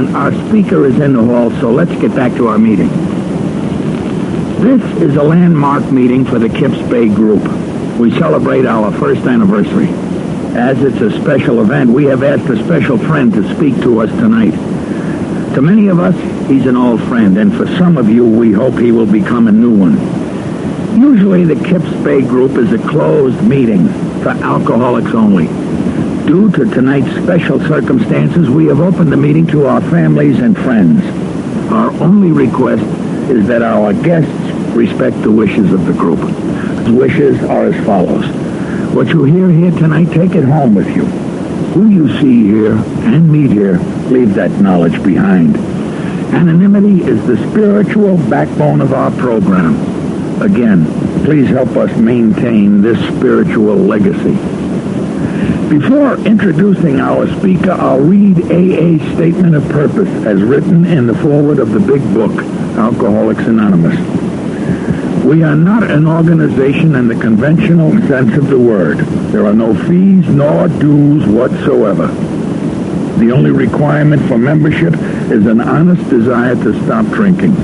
gentlemen, our speaker is in the hall, so let's get back to our meeting. This is a landmark meeting for the Kips Bay Group. We celebrate our first anniversary. As it's a special event, we have asked a special friend to speak to us tonight. To many of us, he's an old friend, and for some of you, we hope he will become a new one. Usually, the Kips Bay Group is a closed meeting for alcoholics only. Due to tonight's special circumstances, we have opened the meeting to our families and friends. Our only request is that our guests respect the wishes of the group. The wishes are as follows. What you hear here tonight, take it home with you. Who you see here and meet here, leave that knowledge behind. Anonymity is the spiritual backbone of our program. Again, please help us maintain this spiritual legacy. Before introducing our speaker, I'll read AA's statement of purpose as written in the foreword of the big book, Alcoholics Anonymous. We are not an organization in the conventional sense of the word. There are no fees nor dues whatsoever. The only requirement for membership is an honest desire to stop drinking.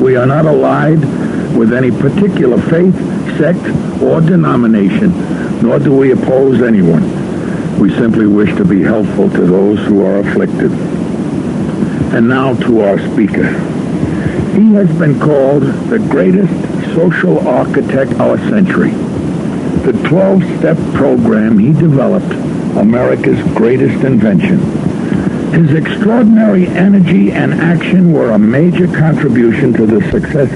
We are not allied with any particular faith, sect, or denomination, nor do we oppose anyone. We simply wish to be helpful to those who are afflicted. And now to our speaker. He has been called the greatest social architect of our century. The 12-step program he developed, America's greatest invention. His extraordinary energy and action were a major contribution to the success.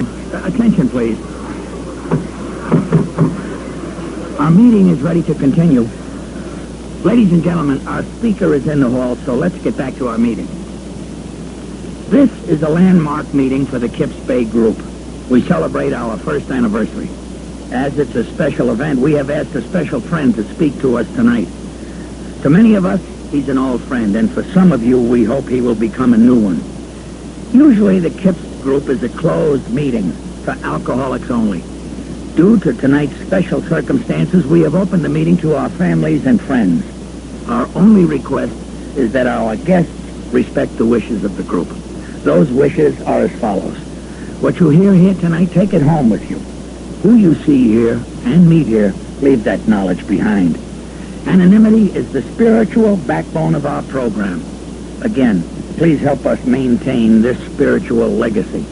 Attention, please. Our meeting is ready to continue. Ladies and gentlemen, our speaker is in the hall, so let's get back to our meeting. This is a landmark meeting for the Kips Bay Group. We celebrate our first anniversary. As it's a special event, we have asked a special friend to speak to us tonight. To many of us, he's an old friend, and for some of you, we hope he will become a new one. Usually, the Kips Group is a closed meeting for alcoholics only. Due to tonight's special circumstances, we have opened the meeting to our families and friends. Our only request is that our guests respect the wishes of the group. Those wishes are as follows. What you hear here tonight, take it home with you. Who you see here and meet here, leave that knowledge behind. Anonymity is the spiritual backbone of our program. Again, please help us maintain this spiritual legacy.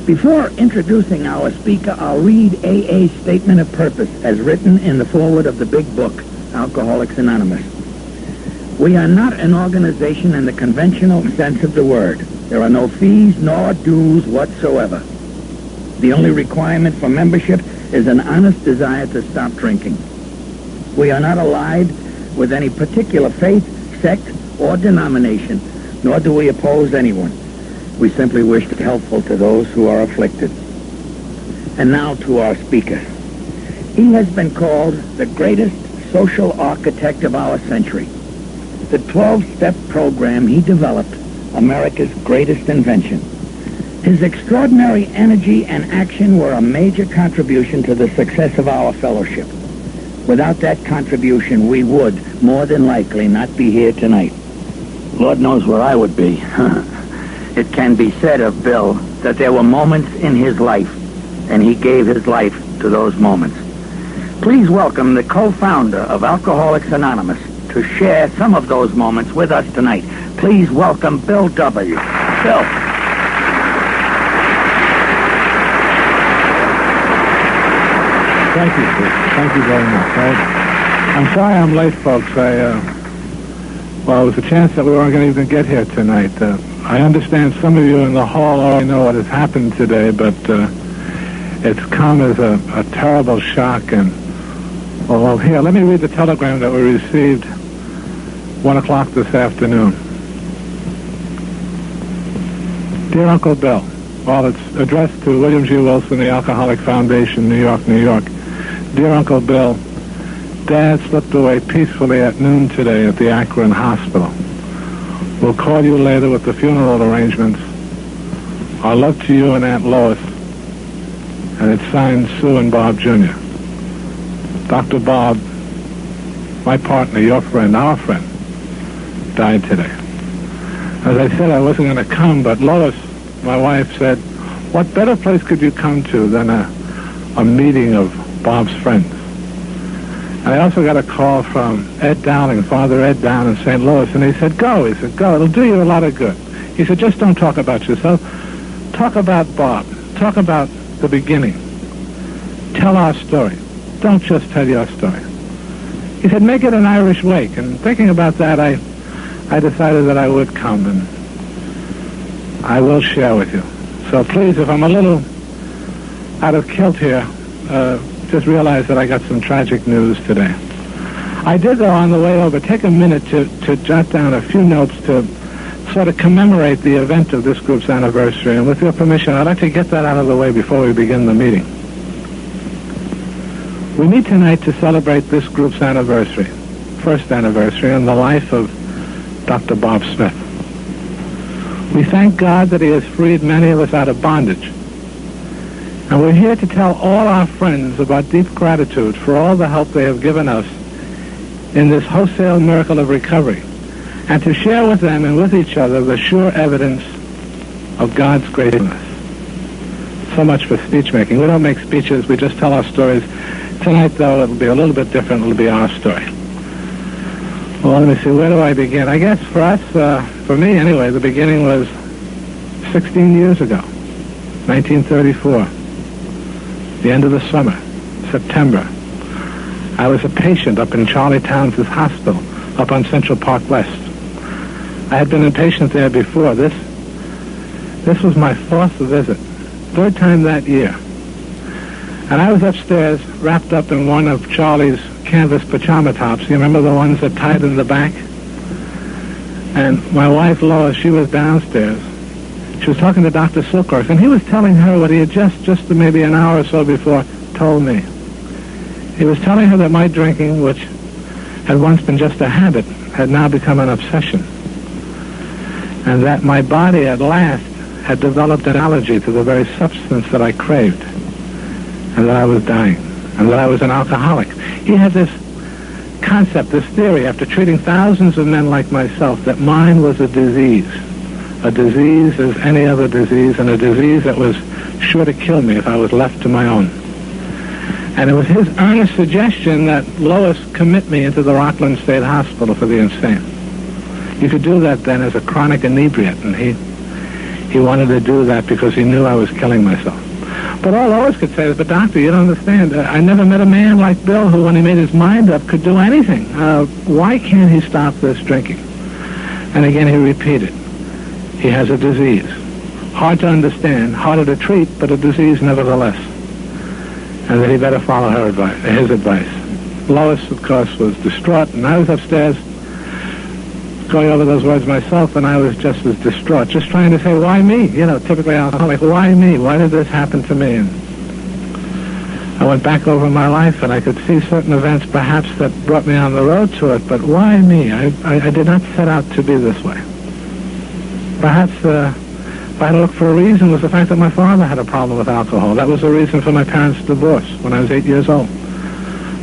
Before introducing our speaker, I'll read AA's statement of purpose as written in the foreword of the big book, Alcoholics Anonymous. We are not an organization in the conventional sense of the word. There are no fees nor dues whatsoever. The only requirement for membership is an honest desire to stop drinking. We are not allied with any particular faith, sect, or denomination, nor do we oppose anyone. We simply wish to be helpful to those who are afflicted. And now to our speaker. He has been called the greatest social architect of our century. The 12-step program he developed, America's greatest invention. His extraordinary energy and action were a major contribution to the success of our fellowship. Without that contribution, we would, more than likely, not be here tonight. Lord knows where I would be. It can be said of Bill that there were moments in his life, and he gave his life to those moments. Please welcome the co-founder of Alcoholics Anonymous to share some of those moments with us tonight. Please welcome Bill W. Bill. Thank you, sir. Thank you very much. I'm sorry I'm late, folks. Well, it was a chance that we weren't going to even get here tonight. I understand some of you in the hall already know what has happened today, but it's come as a terrible shock. And, well, here, let me read the telegram that we received 1 o'clock this afternoon. Dear Uncle Bill, well, it's addressed to William G. Wilson, the Alcoholic Foundation, New York, New York. Dear Uncle Bill, Dad slipped away peacefully at noon today at the Akron Hospital. We'll call you later with the funeral arrangements. Our love to you and Aunt Lois. And it's signed Sue and Bob Jr. Dr. Bob, my partner, your friend, our friend, died today. As I said, I wasn't going to come, but Lois, my wife, said, what better place could you come to than a meeting of Bob's friends? And I also got a call from Ed Dowling, Father Ed down in St. Louis, and he said, go. He said, go. It'll do you a lot of good. He said, just don't talk about yourself. Talk about Bob. Talk about the beginning. Tell our story. Don't just tell your story. He said, make it an Irish wake. And thinking about that, I decided that I would come, and I will share with you. So please, if I'm a little out of kilt here, just realize that I got some tragic news today. I did, though, on the way over, take a minute to jot down a few notes to sort of commemorate the event of this group's anniversary. And with your permission, I'd like to get that out of the way before we begin the meeting. We meet tonight to celebrate this group's anniversary, first anniversary in the life of Dr. Bob Smith. We thank God that he has freed many of us out of bondage. And we're here to tell all our friends about deep gratitude for all the help they have given us in this wholesale miracle of recovery, and to share with them and with each other the sure evidence of God's graciousness. So much for speech making. We don't make speeches, we just tell our stories. Tonight, though, it'll be a little bit different. It'll be our story. Well, let me see, where do I begin? I guess for us, for me anyway, the beginning was 16 years ago, 1934. The end of the summer, September. I was a patient up in Charlie Towns' hospital, up on Central Park West. I had been a patient there before. This was my fourth visit, third time that year. And I was upstairs, wrapped up in one of Charlie's canvas pajama tops. You remember the ones that tied in the back? And my wife, Lois, she was downstairs. She was talking to Dr. Silkworth, and he was telling her what he had just maybe an hour or so before told me. He was telling her that my drinking, which had once been just a habit, had now become an obsession. And that my body at last had developed an allergy to the very substance that I craved. And that I was dying. And that I was an alcoholic. He had this concept, this theory, after treating thousands of men like myself, that mine was a disease. A disease as any other disease, and a disease that was sure to kill me if I was left to my own. And it was his earnest suggestion that Lois commit me into the Rockland State Hospital for the insane. You could do that then as a chronic inebriate, and he wanted to do that because he knew I was killing myself. But all Lois could say is, but doctor, you don't understand. I never met a man like Bill who, when he made his mind up, could do anything. Why can't he stop this drinking? And again he repeated, he has a disease. Hard to understand, harder to treat, but a disease nevertheless. And that he better follow her advice, his advice. Lois, of course, was distraught, and I was upstairs going over those words myself, and I was just as distraught, just trying to say, why me? You know, typically alcoholic, why me? Why did this happen to me? And I went back over my life, and I could see certain events perhaps that brought me on the road to it, but why me? I did not set out to be this way. Perhaps if I had to look for a reason, was the fact that my father had a problem with alcohol. That was the reason for my parents' divorce when I was 8 years old.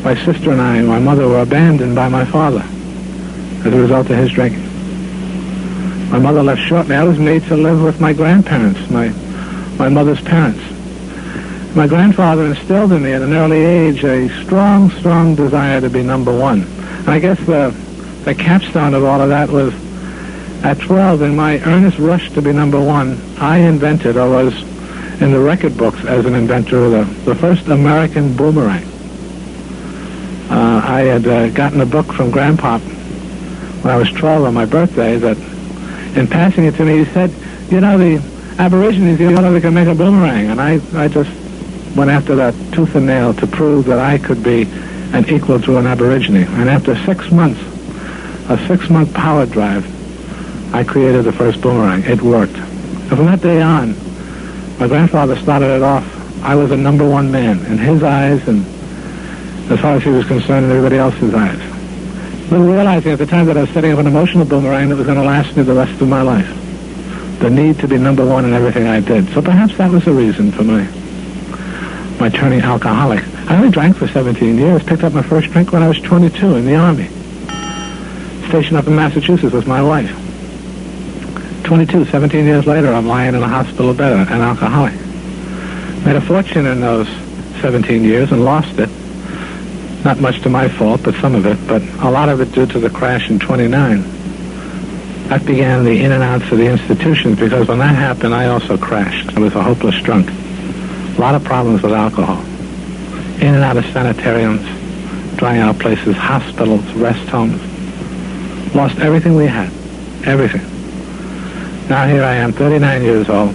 My sister and I and my mother were abandoned by my father as a result of his drinking. My mother left shortly. I was made to live with my grandparents, my mother's parents. My grandfather instilled in me at an early age a strong, strong desire to be number one. And I guess the capstone of all of that was at 12, in my earnest rush to be number one, I invented, or was in the record books as an inventor, the first American boomerang. I had gotten a book from Grandpa when I was 12 on my birthday that, in passing it to me, he said, you know, the Aborigines, you know, they can make a boomerang. And I just went after that tooth and nail to prove that I could be an equal to an Aborigine. And after 6 months, a 6-month power drive, I created the first boomerang. It worked. And from that day on, my grandfather started it off. I was a number one man in his eyes, and as far as he was concerned, in everybody else's eyes. Little realizing at the time that I was setting up an emotional boomerang that was going to last me the rest of my life. The need to be number one in everything I did. So perhaps that was the reason for my turning alcoholic. I only drank for 17 years, picked up my first drink when I was 22 in the Army. Stationed up in Massachusetts with my wife. 17 years later, I'm lying in a hospital bed, an alcoholic. Made a fortune in those 17 years and lost it. Not much to my fault, but some of it, but a lot of it due to the crash in 29. That began the in and outs of the institutions, because when that happened, I also crashed. I was a hopeless drunk. A lot of problems with alcohol. In and out of sanitariums, drying out places, hospitals, rest homes. Lost everything we had. Everything. Now here I am, 39 years old,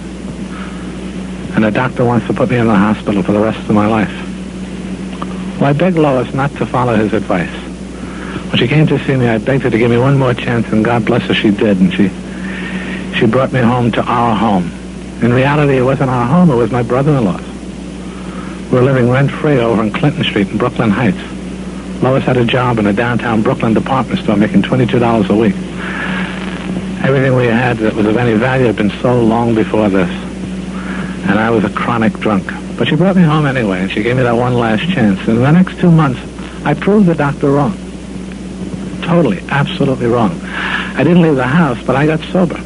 and the doctor wants to put me in the hospital for the rest of my life. Well, I begged Lois not to follow his advice. When she came to see me, I begged her to give me one more chance, and God bless her, she did, and she brought me home to our home. In reality, it wasn't our home, it was my brother-in-law's. We were living rent-free over on Clinton Street in Brooklyn Heights. Lois had a job in a downtown Brooklyn department store making $22 a week. Everything we had that was of any value had been sold long before this. And I was a chronic drunk. But she brought me home anyway, and she gave me that one last chance. And in the next 2 months, I proved the doctor wrong. Totally, absolutely wrong. I didn't leave the house, but I got sober.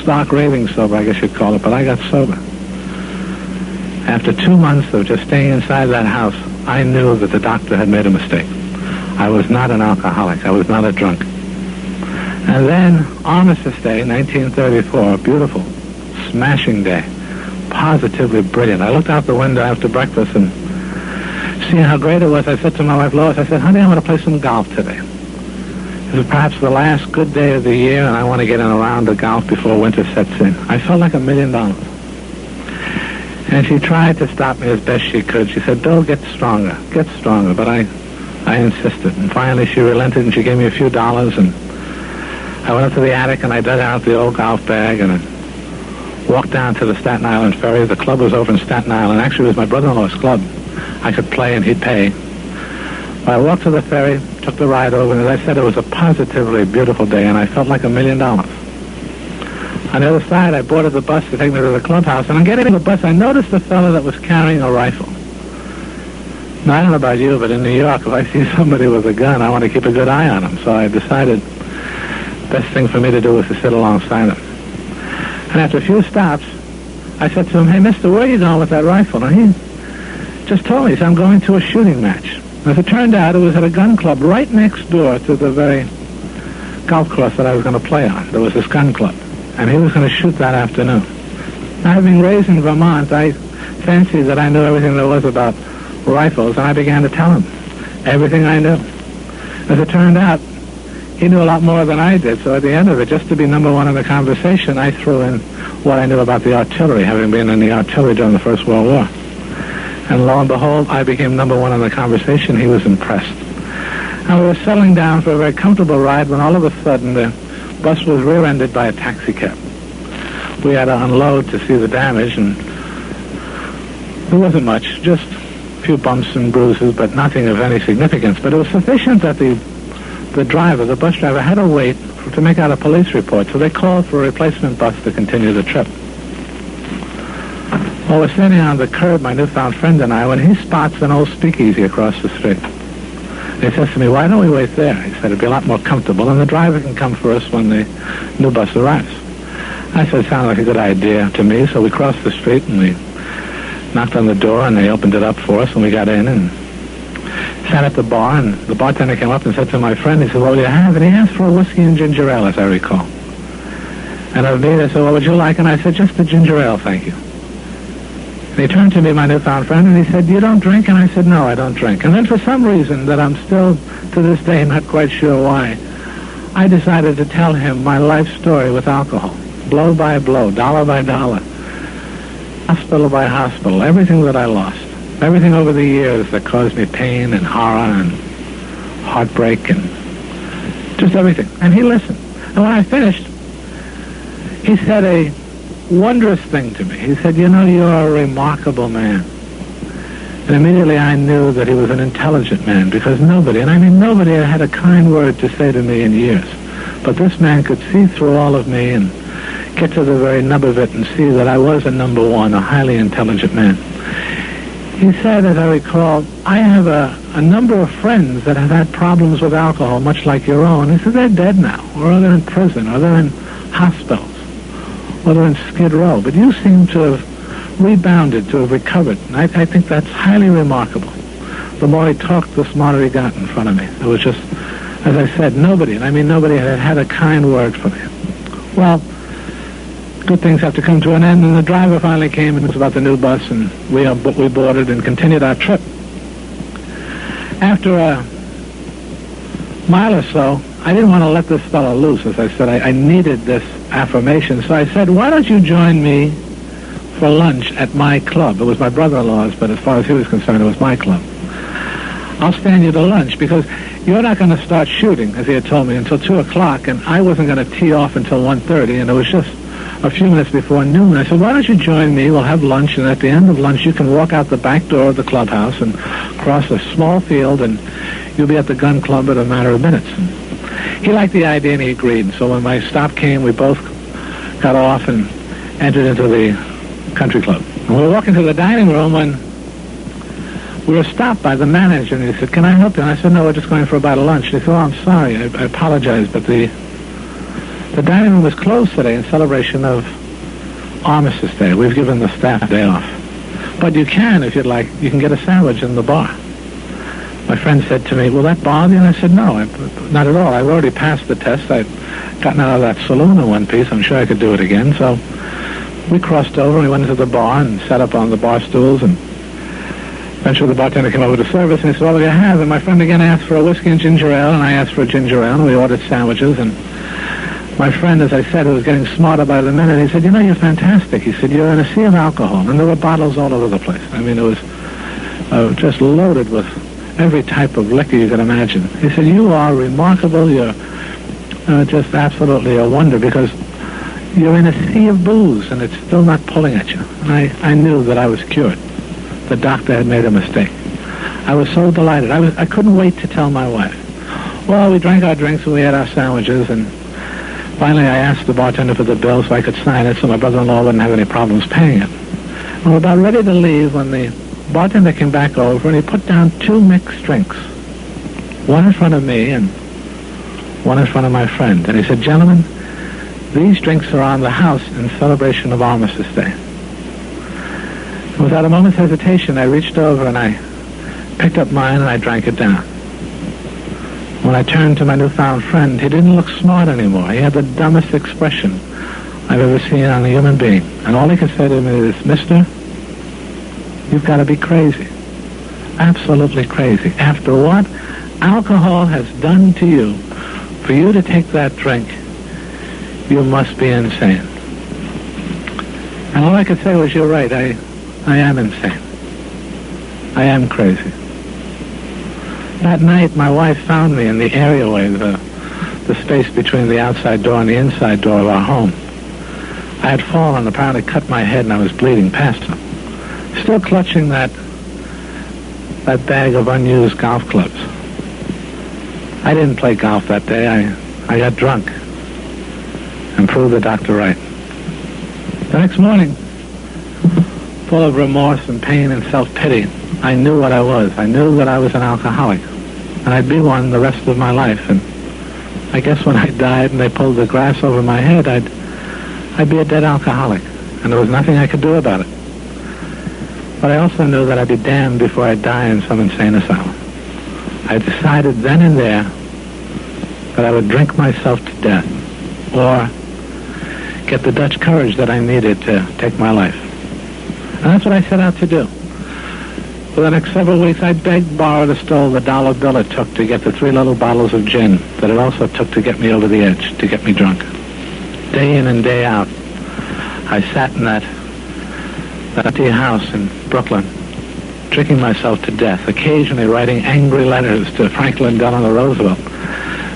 Stark raving sober, I guess you'd call it, but I got sober. After 2 months of just staying inside that house, I knew that the doctor had made a mistake. I was not an alcoholic. I was not a drunk. And then, Armistice Day, 1934, a beautiful, smashing day, positively brilliant. I looked out the window after breakfast and seeing how great it was, I said to my wife, Lois, I said, honey, I want to play some golf today. This is perhaps the last good day of the year, and I want to get in a round of golf before winter sets in. I felt like $1 million. And she tried to stop me as best she could. She said, Bill, get stronger, but I insisted. And finally she relented, and she gave me a few dollars, and I went up to the attic and I dug out the old golf bag and I walked down to the Staten Island ferry. The club was over in Staten Island. Actually, it was my brother-in-law's club. I could play and he'd pay. I walked to the ferry, took the ride over, and as I said, it was a positively beautiful day, and I felt like $1 million. On the other side, I boarded the bus to take me to the clubhouse, and on getting to the bus, I noticed a fellow that was carrying a rifle. Now, I don't know about you, but in New York, if I see somebody with a gun, I want to keep a good eye on him. So I decided best thing for me to do was to sit alongside him. And after a few stops, I said to him, hey, mister, where are you going with that rifle? And he just told me, he said, I'm going to a shooting match. As it turned out, it was at a gun club right next door to the very golf course that I was going to play on. There was this gun club, and he was going to shoot that afternoon. Now, having raised in Vermont, I fancied that I knew everything there was about rifles, and I began to tell him everything I knew. As it turned out, he knew a lot more than I did, so at the end of it, just to be number one in the conversation, I threw in what I knew about the artillery, having been in the artillery during the First World War. And lo and behold, I became number one in the conversation. He was impressed. And we were settling down for a very comfortable ride when all of a sudden the bus was rear-ended by a taxi cab. We had to unload to see the damage, and there wasn't much, just a few bumps and bruises, but nothing of any significance. But it was sufficient that the bus driver, had to wait to make out a police report, so they called for a replacement bus to continue the trip. Well, we're standing on the curb, my newfound friend and I, when he spots an old speakeasy across the street. And he says to me, why don't we wait there? He said, it'd be a lot more comfortable, and the driver can come for us when the new bus arrives. I said, it sounded like a good idea to me, so we crossed the street and we knocked on the door, and they opened it up for us, and we got in and sat at the bar, and the bartender came up and said to my friend, he said, what do you have? And he asked for a whiskey and ginger ale, as I recall. And of me, they said, what would you like? And I said, just the ginger ale, thank you. And he turned to me, my newfound friend, and he said, you don't drink? And I said, no, I don't drink. And then for some reason that I'm still, to this day, not quite sure why, I decided to tell him my life story with alcohol, blow by blow, dollar by dollar, hospital by hospital, everything that I lost, everything over the years that caused me pain and horror and heartbreak and just everything. And he listened. And when I finished, he said a wondrous thing to me. He said, you know, you're a remarkable man. And immediately I knew that he was an intelligent man, because nobody, and I mean nobody, had a kind word to say to me in years. But this man could see through all of me and get to the very nub of it and see that I was a number one, a highly intelligent man. He said, as I recall, I have a number of friends that have had problems with alcohol, much like your own. He said, they're dead now, or they're in prison, or they're in hospitals, or they're in Skid Row. But you seem to have rebounded, to have recovered. And I think that's highly remarkable. The more he talked, the smarter he got in front of me. It was just, as I said, nobody, and I mean nobody, had a kind word for me. Well, good things have to come to an end, and the driver finally came and it was about the new bus, and we boarded and continued our trip. After a mile or so, I didn't want to let this fellow loose. As I said, I needed this affirmation. So I said, why don't you join me for lunch at my club? It was my brother-in-law's, but as far as he was concerned, it was my club. I'll stand you to lunch because you're not going to start shooting, as he had told me, until 2 o'clock, and I wasn't going to tee off until 1:30, and it was just a few minutes before noon. I said, why don't you join me? We'll have lunch, and at the end of lunch, you can walk out the back door of the clubhouse and cross a small field, and you'll be at the gun club in a matter of minutes. He liked the idea, and he agreed. So when my stop came, we both got off and entered into the country club. And we were walking to the dining room when we were stopped by the manager, and he said, can I help you? And I said, no, we're just going for a bite of lunch. And he said, oh, I'm sorry. I apologize, but the dining room was closed today in celebration of Armistice Day. We've given the staff a day off. But you can, if you'd like, you can get a sandwich in the bar. My friend said to me, will that bother you? And I said, no, not at all. I've already passed the test. I'd gotten out of that saloon in one piece. I'm sure I could do it again. So we crossed over, and we went into the bar and sat up on the bar stools, and eventually the bartender came over to service, and he said, what do you have? And my friend again asked for a whiskey and ginger ale, and I asked for a ginger ale, and we ordered sandwiches. And my friend, as I said, was getting smarter by the minute. He said, you know, you're fantastic. He said, you're in a sea of alcohol, and there were bottles all over the place. I mean, it was just loaded with every type of liquor you can imagine. He said, you are remarkable. You're just absolutely a wonder, because you're in a sea of booze, and it's still not pulling at you. And I knew that I was cured. The doctor had made a mistake. I was so delighted. I couldn't wait to tell my wife. Well, we drank our drinks and we had our sandwiches, and finally I asked the bartender for the bill so I could sign it so my brother-in-law wouldn't have any problems paying it. We were about ready to leave when the bartender came back over, and he put down 2 mixed drinks, one in front of me and one in front of my friend. And he said, gentlemen, these drinks are on the house in celebration of Armistice Day. Without a moment's hesitation, I reached over and I picked up mine and I drank it down. When I turned to my newfound friend, he didn't look smart anymore. He had the dumbest expression I've ever seen on a human being. And all he could say to me is, mister, you've got to be crazy. Absolutely crazy. After what alcohol has done to you, for you to take that drink, you must be insane. And all I could say was, you're right, I am insane. I am crazy. That night, my wife found me in the areaway, the space between the outside door and the inside door of our home. I had fallen, apparently cut my head, and I was bleeding past her, still clutching that bag of unused golf clubs. I didn't play golf that day. I got drunk and proved the doctor right. The next morning, full of remorse and pain and self-pity, I knew what I was. I knew that I was an alcoholic, and I'd be one the rest of my life. And I guess when I died and they pulled the grass over my head, I'd be a dead alcoholic, and there was nothing I could do about it. But I also knew that I'd be damned before I'd die in some insane asylum. I decided then and there that I would drink myself to death, or get the Dutch courage that I needed to take my life. And that's what I set out to do. For the next several weeks, I begged, borrowed, or stole the $1 bill it took to get the 3 little bottles of gin that it also took to get me over the edge, to get me drunk. Day in and day out, I sat in that empty house in Brooklyn, drinking myself to death, occasionally writing angry letters to Franklin Delano Roosevelt,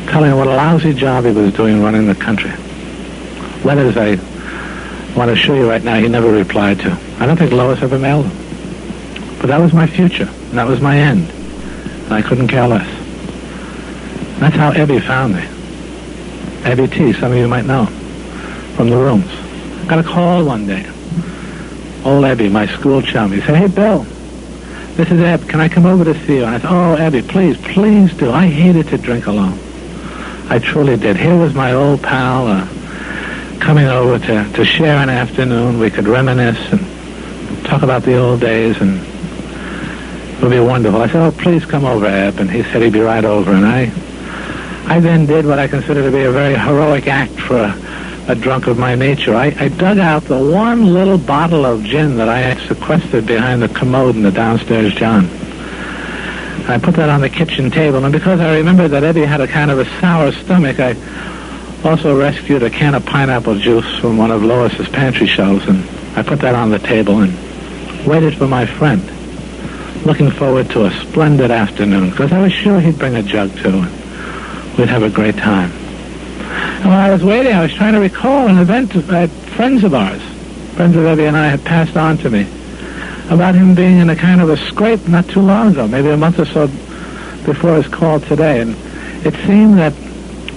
telling him what a lousy job he was doing running the country. Letters I want to show you right now he never replied to. I don't think Lois ever mailed them. But that was my future, and that was my end, and I couldn't care less. And that's how Ebby found me. Ebby T, some of you might know, from the rooms. Got a call one day. Old Ebby, my school chum, he said, hey, Bill, this is Eb. Can I come over to see you? And I said, oh, Ebby, please do. I hated to drink alone. I truly did. Here was my old pal, coming over to share an afternoon. We could reminisce and talk about the old days, and it would be wonderful. I said, oh, please come over, Eb. And he said he'd be right over. And I then did what I consider to be a very heroic act for a drunk of my nature. I dug out the one little bottle of gin that I had sequestered behind the commode in the downstairs John. I put that on the kitchen table, and because I remembered that Eddie had a kind of a sour stomach, I also rescued a can of pineapple juice from one of Lois's pantry shelves, and I put that on the table and waited for my friend, looking forward to a splendid afternoon, because I was sure he'd bring a jug too, and we'd have a great time. And while I was waiting, I was trying to recall an event that friends of ours, friends of Eddie and I, had passed on to me about him being in a kind of a scrape not too long ago, maybe a month or so before his call today. And it seemed that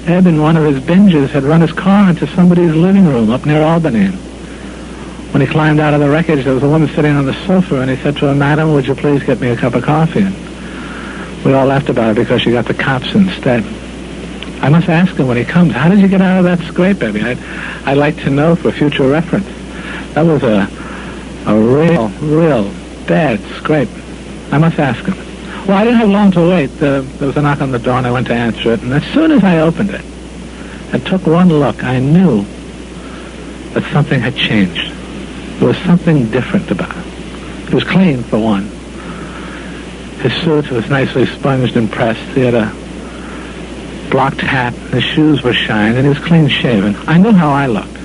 Ed, in one of his binges, had run his car into somebody's living room up near Albany. And when he climbed out of the wreckage, there was a woman sitting on the sofa, and he said to her, "Madam, would you please get me a cup of coffee?" And we all laughed about it because she got the cops instead. I must ask him when he comes, how did you get out of that scrape, Eddie? I'd like to know for future reference. That was a real bad scrape. I must ask him. Well, I didn't have long to wait. There was a knock on the door, and I went to answer it. And as soon as I opened it and took one look, I knew that something had changed. There was something different about it. He was clean, for one. His suit was nicely sponged and pressed. He had a blocked hat. His shoes were shined, and he was clean-shaven. I knew how I looked.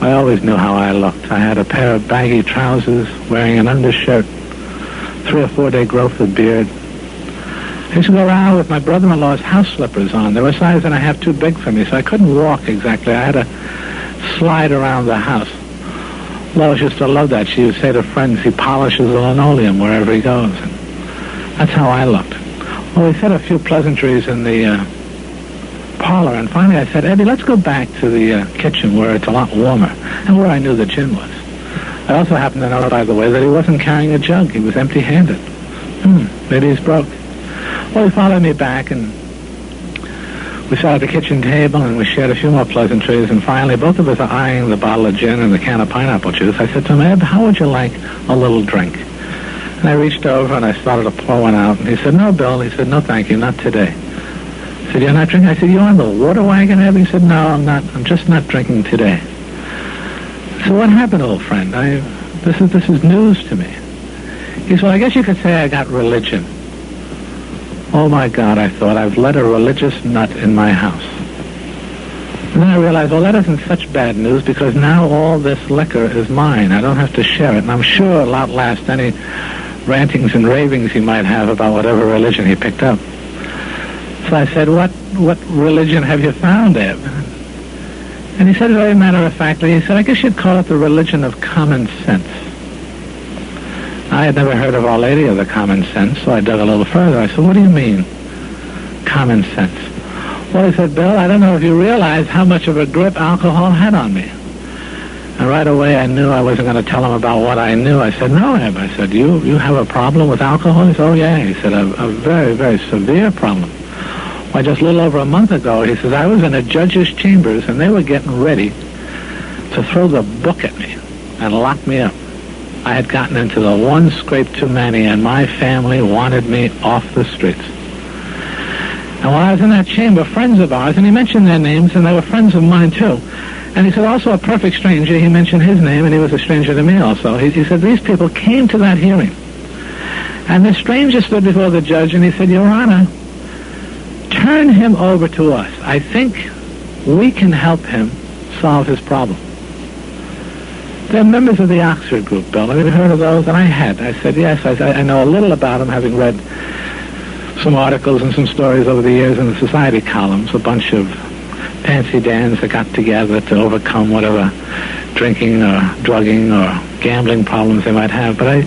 I always knew how I looked. I had a pair of baggy trousers, wearing an undershirt, 3 or 4 day growth of beard. I used to go around with my brother-in-law's house slippers on. They were a size and a half too big for me, so I couldn't walk exactly. I had to slide around the house. Lois used to love that. She would say to friends, he polishes the linoleum wherever he goes. And that's how I looked. Well, we said a few pleasantries in the parlor, and finally I said, Eddie, let's go back to the kitchen where it's a lot warmer and where I knew the gin was. I also happened to know, by the way, that he wasn't carrying a jug. He was empty-handed. Maybe he's broke. Well, he followed me back, and we sat at the kitchen table, and we shared a few more pleasantries, and finally both of us are eyeing the bottle of gin and the can of pineapple juice. I said to him, Ed, how would you like a little drink? And I reached over, and I started to pour one out, and he said, no, Bill. He said, no, thank you, not today. I said, you're not drinking? I said, you on the water wagon, Ed? He said, no, I'm not. I'm just not drinking today. So what happened, old friend? This is news to me. He said, well, I guess you could say I got religion. Oh, my God, I thought, I've let a religious nut in my house. And then I realized, well, that isn't such bad news, because now all this liquor is mine. I don't have to share it, and I'm sure it'll outlast any rantings and ravings he might have about whatever religion he picked up. So I said, what religion have you found, Eb? And he said, very matter-of-factly, he said, I guess you'd call it the religion of common sense. I had never heard of Our Lady of the Common Sense, so I dug a little further. I said, what do you mean, common sense? Well, he said, Bill, I don't know if you realize how much of a grip alcohol had on me. And right away I knew I wasn't going to tell him about what I knew. I said, no, Eb. I said, you have a problem with alcohol? He said, oh, yeah. He said, a very, very severe problem. Why, just a little over a month ago, he says, I was in a judge's chambers, and they were getting ready to throw the book at me and lock me up. I had gotten into the one scrape too many, and my family wanted me off the streets. And while I was in that chamber, friends of ours, and he mentioned their names, and they were friends of mine, too. And he said, also a perfect stranger. He mentioned his name, and he was a stranger to me also. He said, these people came to that hearing. And the stranger stood before the judge, and he said, Your Honor, turn him over to us. I think we can help him solve his problem. They're members of the Oxford group, Bill. Have you heard of those? And I had. I said, yes, I know a little about them, having read some articles and some stories over the years in the society columns, a bunch of fancy dans that got together to overcome whatever drinking or drugging or gambling problems they might have. But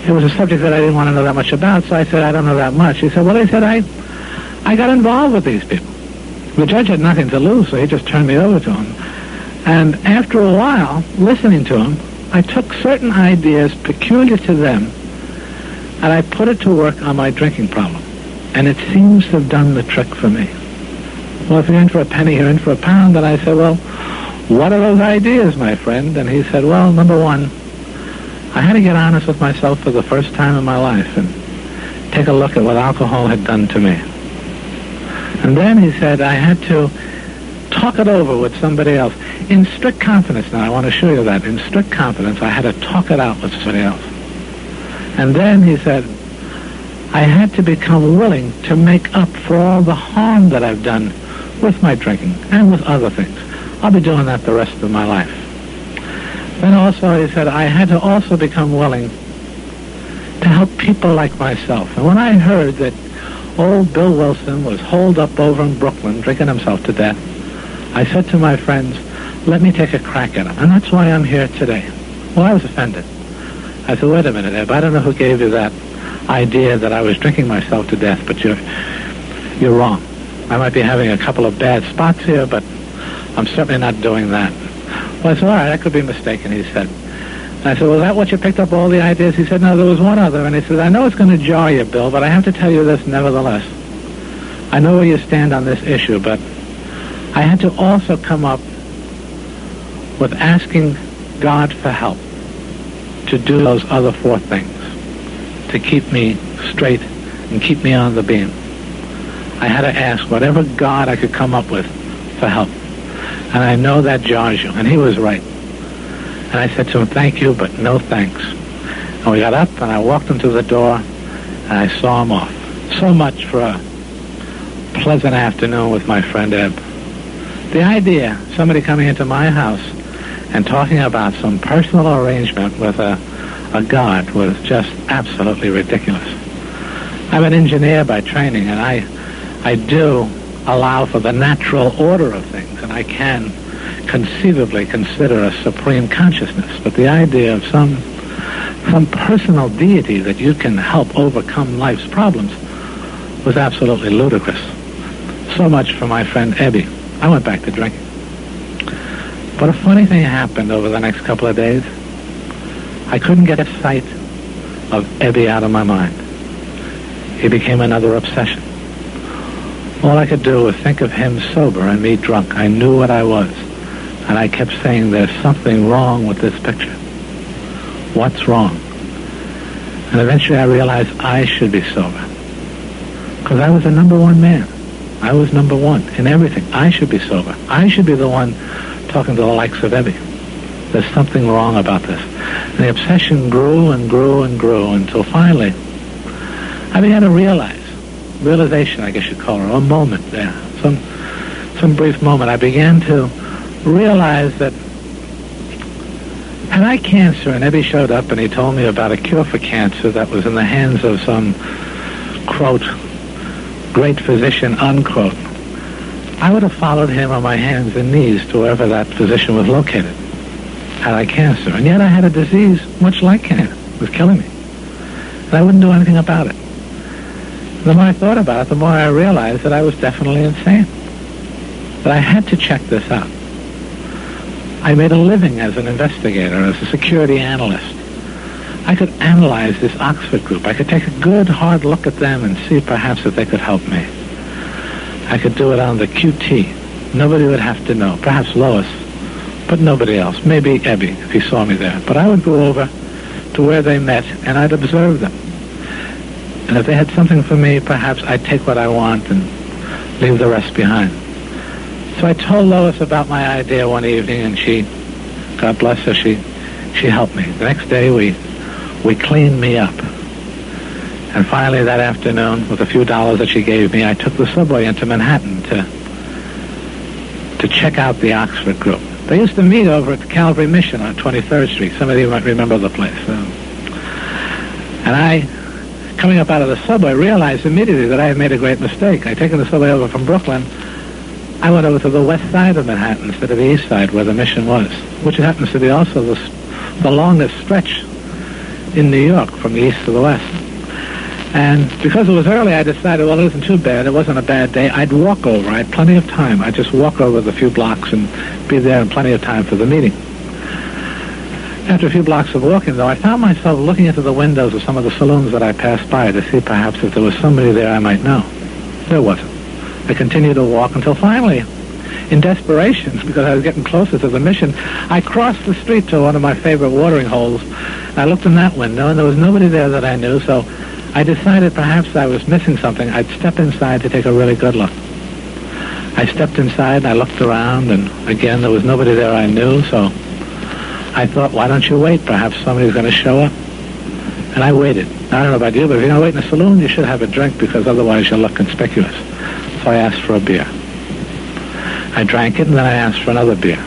it was a subject that I didn't want to know that much about, so I said, I don't know that much. He said, well, he said, I got involved with these people. The judge had nothing to lose, so he just turned me over to him. And after a while, listening to him, I took certain ideas peculiar to them, and I put it to work on my drinking problem. And it seems to have done the trick for me. Well, if you're in for a penny, you're in for a pound. And I said, well, what are those ideas, my friend? And he said, well, number one, I had to get honest with myself for the first time in my life and take a look at what alcohol had done to me. And then he said I had to talk it over with somebody else. In strict confidence, now I want to show you that. In strict confidence, I had to talk it out with somebody else. And then he said, I had to become willing to make up for all the harm that I've done with my drinking and with other things. I'll be doing that the rest of my life. Then also he said, I had to also become willing to help people like myself. And when I heard that old Bill Wilson was holed up over in Brooklyn drinking himself to death, I said to my friends, let me take a crack at him. And that's why I'm here today. Well, I was offended. I said, wait a minute, Eb, I don't know who gave you that idea that I was drinking myself to death, but you're wrong. I might be having a couple of bad spots here, but I'm certainly not doing that. Well, I said, all right, I could be mistaken, he said. And I said, well, is that what you picked up all the ideas? He said, no, there was one other. And he said, I know it's going to jar you, Bill, but I have to tell you this nevertheless. I know where you stand on this issue, but I had to also come up with asking God for help to do those other four things, to keep me straight and keep me on the beam. I had to ask whatever God I could come up with for help. And I know that jars you. And he was right. And I said to him, thank you, but no thanks. And we got up, and I walked him to the door, and I saw him off. So much for a pleasant afternoon with my friend Eb. The idea, somebody coming into my house and talking about some personal arrangement with a God was just absolutely ridiculous. I'm an engineer by training, and I do allow for the natural order of things, and I can conceivably consider a supreme consciousness. But the idea of some personal deity that you can help overcome life's problems was absolutely ludicrous. So much for my friend Ebby. I went back to drinking. But a funny thing happened over the next couple of days. I couldn't get a sight of Ebby out of my mind. He became another obsession. All I could do was think of him sober and me drunk. I knew what I was. And I kept saying, there's something wrong with this picture. What's wrong? And eventually I realized I should be sober. Because I was the number one man. I was number one in everything. I should be sober. I should be the one talking to the likes of Ebby. There's something wrong about this. And the obsession grew and grew and grew until finally I began to realization, I guess you'd call it, a moment there, some brief moment. I began to realize that had I cancer and Ebby showed up and he told me about a cure for cancer that was in the hands of some, quote, great physician, unquote, I would have followed him on my hands and knees to wherever that physician was located. Had I cancer. And yet I had a disease much like cancer. It was killing me. And I wouldn't do anything about it. The more I thought about it, the more I realized that I was definitely insane. That I had to check this out. I made a living as an investigator, as a security analyst. I could analyze this Oxford group. I could take a good, hard look at them and see perhaps if they could help me. I could do it on the QT. Nobody would have to know. Perhaps Lois, but nobody else. Maybe Ebby, if he saw me there. But I would go over to where they met, and I'd observe them. And if they had something for me, perhaps I'd take what I want and leave the rest behind. So I told Lois about my idea one evening, and she, God bless her, she helped me. The next day, we cleaned me up. And finally that afternoon, with a few dollars that she gave me, I took the subway into Manhattan to check out the Oxford group. They used to meet over at the Calvary Mission on 23rd Street. Some of you might remember the place. And I, coming up out of the subway, realized immediately that I had made a great mistake. I'd taken the subway over from Brooklyn. I went over to the west side of Manhattan instead of the east side where the mission was, which happens to be also the longest stretch in New York from the east to the west. And because it was early, I decided, well, it wasn't too bad. It wasn't a bad day. I'd walk over. I had plenty of time. I'd just walk over the few blocks and be there in plenty of time for the meeting. After a few blocks of walking, though, I found myself looking into the windows of some of the saloons that I passed by to see perhaps if there was somebody there I might know. There wasn't. I continued to walk until finally in desperation, because I was getting closer to the mission, I crossed the street to one of my favorite watering holes. I looked in that window, and there was nobody there that I knew, so I decided perhaps I was missing something. I'd step inside to take a really good look. I stepped inside, and I looked around, and again, there was nobody there I knew, so I thought, why don't you wait? Perhaps somebody's going to show up. And I waited. I don't know about you, but if you're going to wait in a saloon, you should have a drink, because otherwise you'll look conspicuous. So I asked for a beer. I drank it, and then I asked for another beer.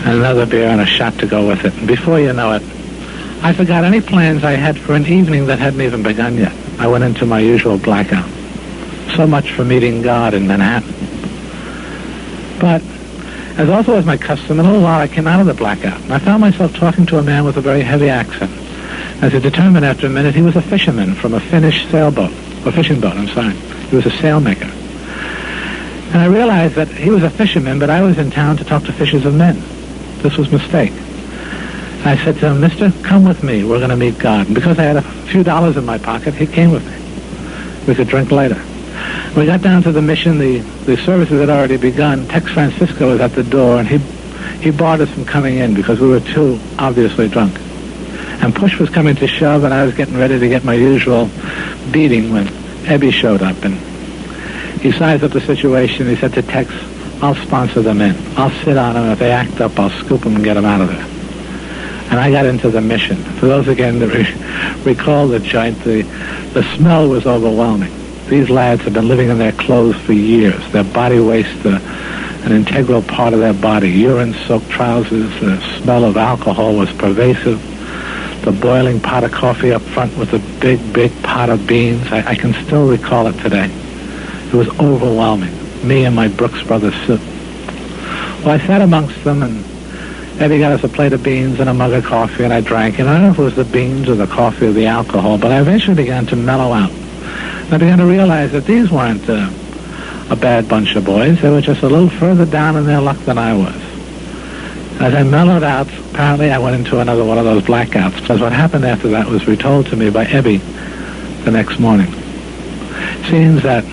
And another beer and a shot to go with it. And before you know it, I forgot any plans I had for an evening that hadn't even begun yet. I went into my usual blackout. So much for meeting God in Manhattan. But, as also was my custom, in a little while I came out of the blackout, and I found myself talking to a man with a very heavy accent. As I determined after a minute, he was a fisherman from a Finnish sailboat, or fishing boat, I'm sorry. He was a sailmaker. And I realized that he was a fisherman, but I was in town to talk to fishers of men. This was a mistake. And I said to him, Mister, come with me. We're going to meet God. And because I had a few dollars in my pocket, he came with me. We could drink later. We got down to the mission. The services had already begun. Tex Francisco was at the door, and he barred us from coming in because we were too obviously drunk. And push was coming to shove, and I was getting ready to get my usual beating when Ebby showed up. And he sized up the situation. He said to Tex, I'll sponsor them in. I'll sit on them. If they act up, I'll scoop them and get them out of there. And I got into the mission. For those, again, that recall the joint, the smell was overwhelming. These lads have been living in their clothes for years. Their body waste, an integral part of their body. Urine-soaked trousers. The smell of alcohol was pervasive. The boiling pot of coffee up front with a big, big pot of beans. I can still recall it today. It was overwhelming. Me and my Brooks Brothers suit. Well, I sat amongst them, and Eddie got us a plate of beans and a mug of coffee, and I drank. And I don't know if it was the beans or the coffee or the alcohol, but I eventually began to mellow out. And I began to realize that these weren't a bad bunch of boys. They were just a little further down in their luck than I was. As I mellowed out, apparently I went into another one of those blackouts, because what happened after that was retold to me by Ebby the next morning. It seems that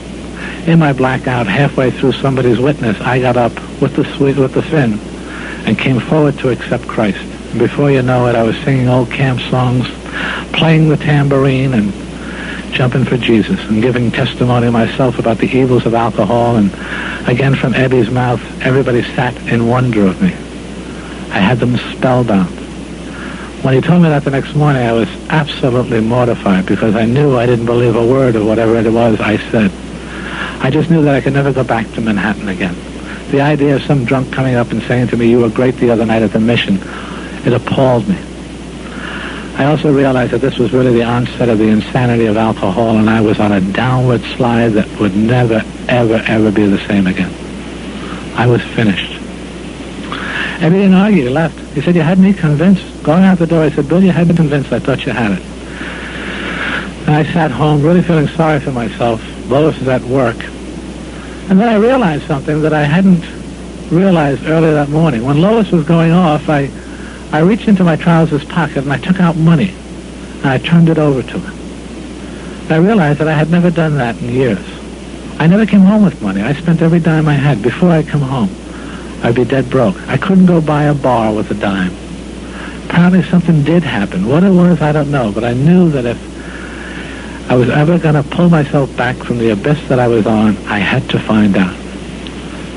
in my blackout, halfway through somebody's witness, I got up with the fin and came forward to accept Christ. And before you know it, I was singing old camp songs, playing the tambourine, and jumping for Jesus, and giving testimony myself about the evils of alcohol. And again, from Ebby's mouth, everybody sat in wonder of me. I had them spellbound. When he told me that the next morning, I was absolutely mortified, because I knew I didn't believe a word of whatever it was I said. I just knew that I could never go back to Manhattan again. The idea of some drunk coming up and saying to me, you were great the other night at the mission, it appalled me. I also realized that this was really the onset of the insanity of alcohol, and I was on a downward slide that would never, ever, ever be the same again. I was finished. And he didn't argue, he left. He said, you had me convinced. Going out the door, I said, Bill, you had me convinced. I thought you had it. And I sat home really feeling sorry for myself. Lois was at work. And then I realized something that I hadn't realized earlier that morning. When Lois was going off, I reached into my trousers pocket and I took out money. And I turned it over to her. And I realized that I had never done that in years. I never came home with money. I spent every dime I had. Before I come home, I'd be dead broke. I couldn't go buy a bar with a dime. Apparently something did happen. What it was, I don't know. But I knew that if I was ever going to pull myself back from the abyss that I was on, I had to find out.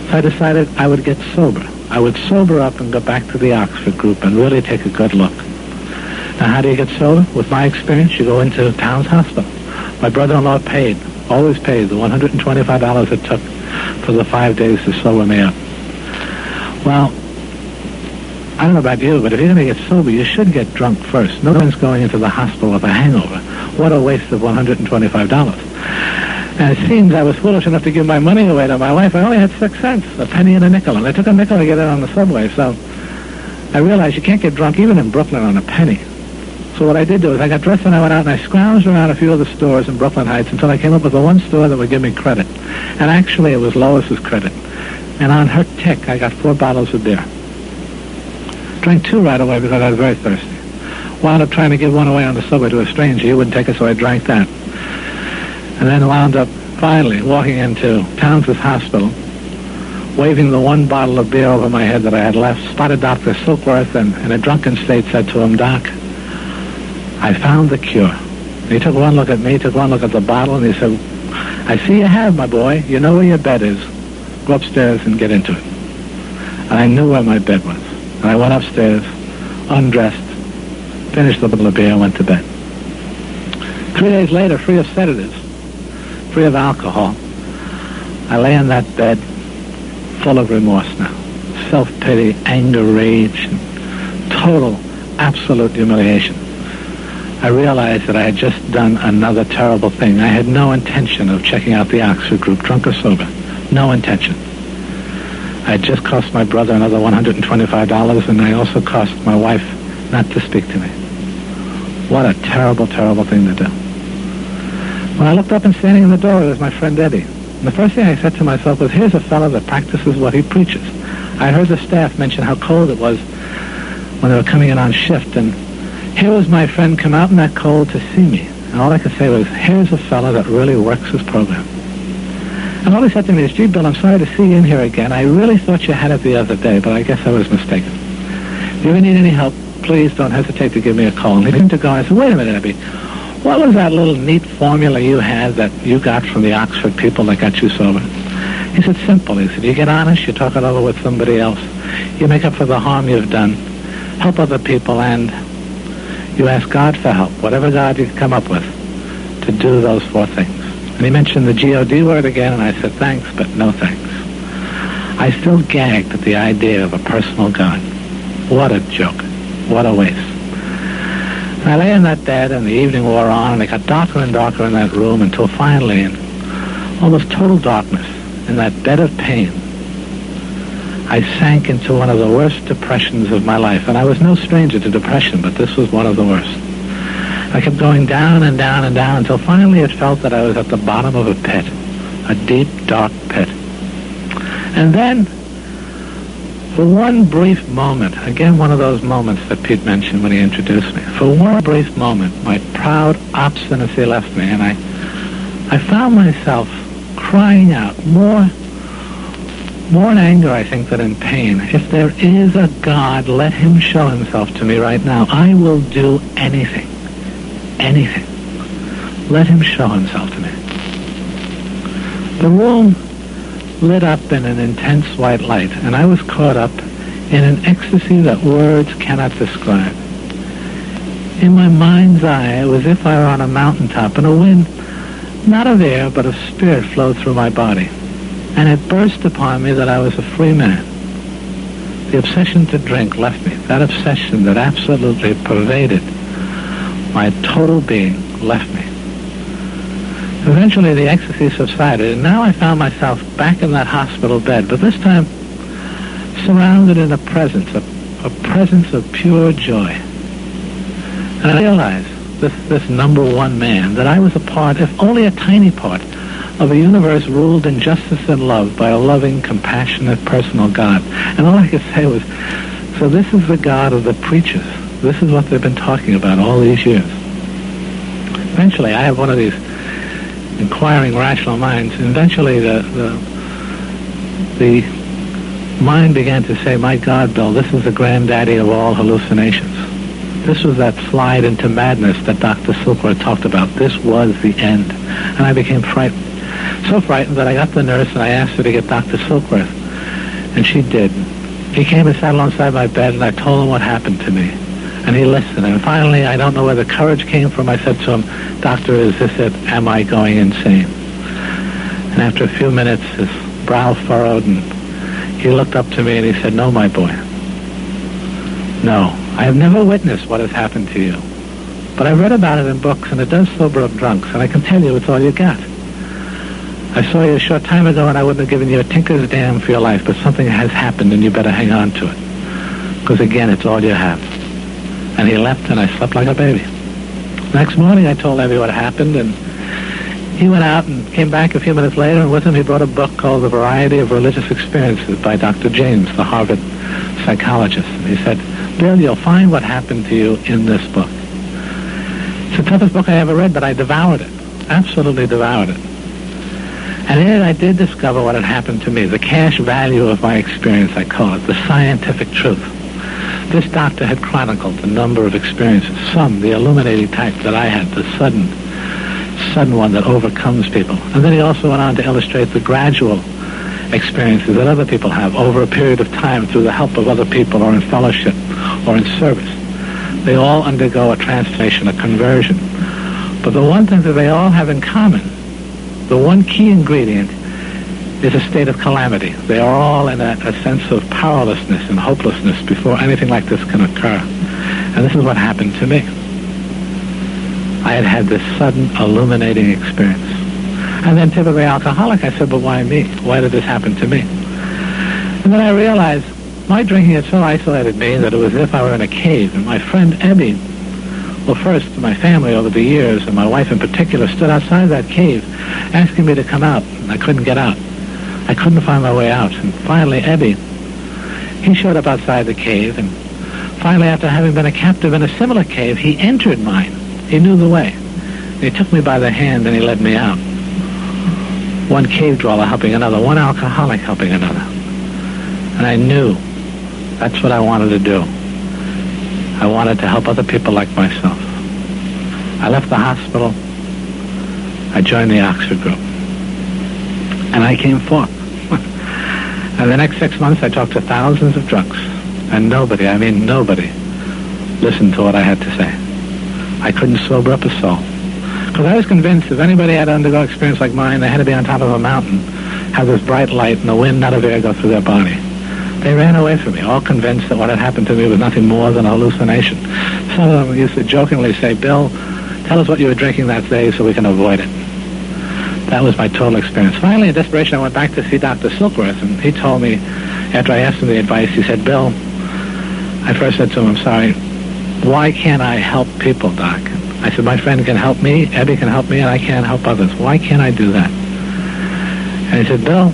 So I decided I would get sober. I would sober up and go back to the Oxford group and really take a good look. Now, how do you get sober? With my experience, you go into Towns Hospital. My brother-in-law paid, always paid, the $125 it took for the 5 days to sober me up. Well, I don't know about you, but if you're going to get sober, you should get drunk first. No one's going into the hospital with a hangover. What a waste of $125. And it seems I was foolish enough to give my money away to my wife. I only had 6 cents, a penny and a nickel, and I took a nickel to get it on the subway. So I realized you can't get drunk even in Brooklyn on a penny. So what I did do is I got dressed and I went out and I scrounged around a few of the stores in Brooklyn Heights until I came up with the one store that would give me credit. And actually it was Lois's credit. And on her tick, I got 4 bottles of beer. Drank 2 right away because I was very thirsty. Wound up trying to give one away on the subway to a stranger. He wouldn't take it, so I drank that. And then wound up finally walking into Towns's hospital waving the one bottle of beer over my head that I had left, spotted Dr. Silkworth and in a drunken state said to him, "Doc, I found the cure." And he took one look at me, took one look at the bottle, and he said, "I see you have, my boy. You know where your bed is. Go upstairs and get into it." And I knew where my bed was. And I went upstairs, undressed, finished the bottle of beer, and went to bed. 3 days later, free of sedatives, free of alcohol, I lay in that bed full of remorse now. Self-pity, anger, rage, and total, absolute humiliation. I realized that I had just done another terrible thing. I had no intention of checking out the Oxford group, drunk or sober. No intention. I had just cost my brother another $125, and I also cost my wife not to speak to me. What a terrible, terrible thing to do. When I looked up and standing in the door, it was my friend Eddie. And the first thing I said to myself was, here's a fellow that practices what he preaches. I heard the staff mention how cold it was when they were coming in on shift, and here was my friend come out in that cold to see me. And all I could say was, here's a fellow that really works his program. And all he said to me is, "Gee, Bill, I'm sorry to see you in here again. I really thought you had it the other day, but I guess I was mistaken. If you ever need any help, please don't hesitate to give me a call." And he began to go. I said, "Wait a minute, Abby. What was that little neat formula you had that you got from the Oxford people that got you sober?" He said, "Simple." He said, "You get honest, you talk it over with somebody else. You make up for the harm you've done, help other people, and you ask God for help, whatever God you come up with, to do those 4 things." And he mentioned the G-O-D word again, and I said, "Thanks, but no thanks." I still gagged at the idea of a personal God. What a joke. What a waste. And I lay in that bed, and the evening wore on, and it got darker and darker in that room until finally, in almost total darkness, in that bed of pain, I sank into one of the worst depressions of my life. And I was no stranger to depression, but this was one of the worst. I kept going down and down and down until finally it felt that I was at the bottom of a pit, a deep, dark pit. And then, for one brief moment, again one of those moments that Pete mentioned when he introduced me, for one brief moment, my proud obstinacy left me, and I found myself crying out, more in anger, I think, than in pain. If there is a God, let him show himself to me right now. I will do anything. Anything. Let him show himself to me. The room lit up in an intense white light, and I was caught up in an ecstasy that words cannot describe. In my mind's eye, it was as if I were on a mountaintop, and a wind, not of air, but of spirit, flowed through my body. And it burst upon me that I was a free man. The obsession to drink left me. That obsession that absolutely pervaded my total being left me. Eventually the ecstasy subsided, and now I found myself back in that hospital bed, but this time surrounded in a presence of pure joy. And I realized, this number one man, that I was a part, if only a tiny part, of a universe ruled in justice and love by a loving, compassionate, personal God. And all I could say was, so this is the God of the preachers. This is what they've been talking about all these years. Eventually, I have one of these inquiring, rational minds. Eventually, the mind began to say, my God, Bill, this is the granddaddy of all hallucinations. This was that slide into madness that Dr. Silkworth talked about. This was the end. And I became frightened. So frightened that I got the nurse and I asked her to get Dr. Silkworth. And she did. He came and sat alongside my bed, and I told him what happened to me. And he listened. And finally, I don't know where the courage came from, I said to him, Doctor, is this it? Am I going insane? And after a few minutes, his brow furrowed, and he looked up to me and he said, no, my boy. No, I have never witnessed what has happened to you. But I've read about it in books, and it does sober up drunks, and I can tell you it's all you got. I saw you a short time ago, and I wouldn't have given you a tinker's damn for your life, but something has happened, and you better hang on to it. Because, again, it's all you have. And he left, and I slept like a baby. Next morning, I told Evie what happened, and he went out and came back a few minutes later, and with him he brought a book called The Variety of Religious Experiences by Dr. James, the Harvard psychologist. And he said, Bill, you'll find what happened to you in this book. It's the toughest book I ever read, but I devoured it. Absolutely devoured it. And in it, I did discover what had happened to me, the cash value of my experience, I call it, the scientific truth. This doctor had chronicled a number of experiences, some, the illuminating type that I had, the sudden one that overcomes people. And then he also went on to illustrate the gradual experiences that other people have over a period of time through the help of other people or in fellowship or in service. They all undergo a transformation, a conversion. But the one thing that they all have in common, the one key ingredient, is a state of calamity. They are all in a sense of powerlessness and hopelessness before anything like this can occur. And this is what happened to me. I had this sudden illuminating experience. And then typically alcoholic, I said, but why me? Why did this happen to me? And then I realized my drinking had so isolated me that it was as if I were in a cave. And my friend Ebby, well, first, my family over the years, and my wife in particular, stood outside that cave asking me to come out. And I couldn't get out. I couldn't find my way out. And finally, Ebby, he showed up outside the cave. And finally, after having been a captive in a similar cave, he entered mine. He knew the way. And he took me by the hand and he led me out. One cave dweller helping another, one alcoholic helping another. And I knew that's what I wanted to do. I wanted to help other people like myself. I left the hospital. I joined the Oxford group. And I came forth. And the next 6 months I talked to thousands of drunks. And nobody, I mean nobody, listened to what I had to say. I couldn't sober up a soul. Because I was convinced if anybody had to undergo an experience like mine, they had to be on top of a mountain, have this bright light and the wind not of air go through their body. They ran away from me, all convinced that what had happened to me was nothing more than a hallucination. Some of them used to jokingly say, Bill, tell us what you were drinking that day so we can avoid it. That was my total experience. Finally, in desperation, I went back to see Dr. Silkworth, and he told me, after I asked him the advice, he said, Bill, I first said to him, I'm sorry, why can't I help people, Doc? I said, my friend can help me, Ebby can help me, and I can't help others. Why can't I do that? And he said, Bill,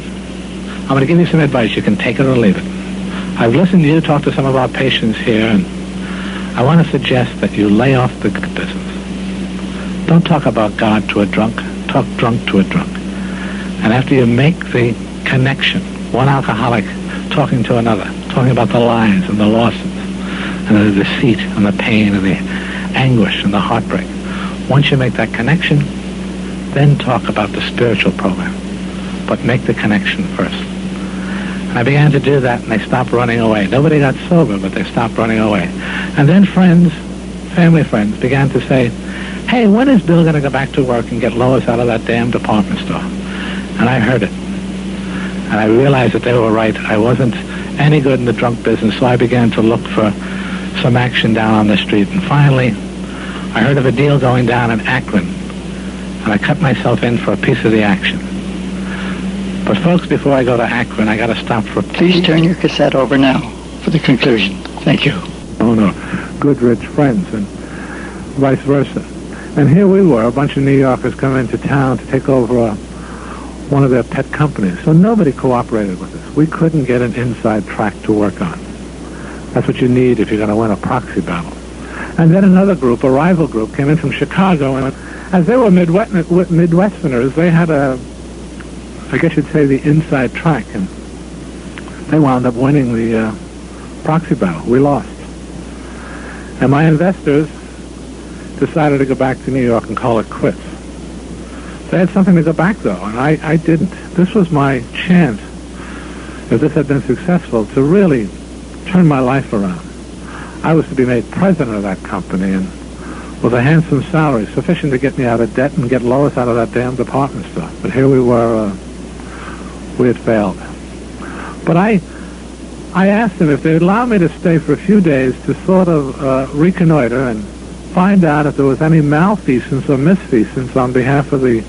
I'm going to give you some advice. You can take it or leave it. I've listened to you talk to some of our patients here, and I want to suggest that you lay off the business. Don't talk about God to a drunk. Talk drunk to a drunk. And after you make the connection, one alcoholic talking to another, talking about the lies and the losses and the deceit and the pain and the anguish and the heartbreak. Once you make that connection, then talk about the spiritual program. But make the connection first. And I began to do that, and they stopped running away. Nobody got sober, but they stopped running away. And then friends, family friends, began to say, hey, when is Bill going to go back to work and get Lois out of that damn department store? And I heard it. And I realized that they were right. I wasn't any good in the drunk business, so I began to look for some action down on the street. And finally, I heard of a deal going down in Akron, and I cut myself in for a piece of the action. But folks, before I go to Akron, I got to stop for... Please turn your cassette over now for the conclusion. Thank you. Oh, no. Good, rich friends, and vice versa. And here we were, a bunch of New Yorkers coming into town to take over one of their pet companies. So nobody cooperated with us. We couldn't get an inside track to work on. That's what you need if you're going to win a proxy battle. And then another group, a rival group, came in from Chicago, and as they were Midwesterners, they had I guess you'd say, the inside track, and they wound up winning the proxy battle. We lost. And my investors decided to go back to New York and call it quits. They had something to go back, though, and I didn't. This was my chance, if this had been successful, to really turn my life around. I was to be made president of that company, and with a handsome salary, sufficient to get me out of debt and get Lois out of that damn department store. But here we were, we had failed. But I asked them if they'd allow me to stay for a few days to sort of reconnoiter and find out if there was any malfeasance or misfeasance on behalf of the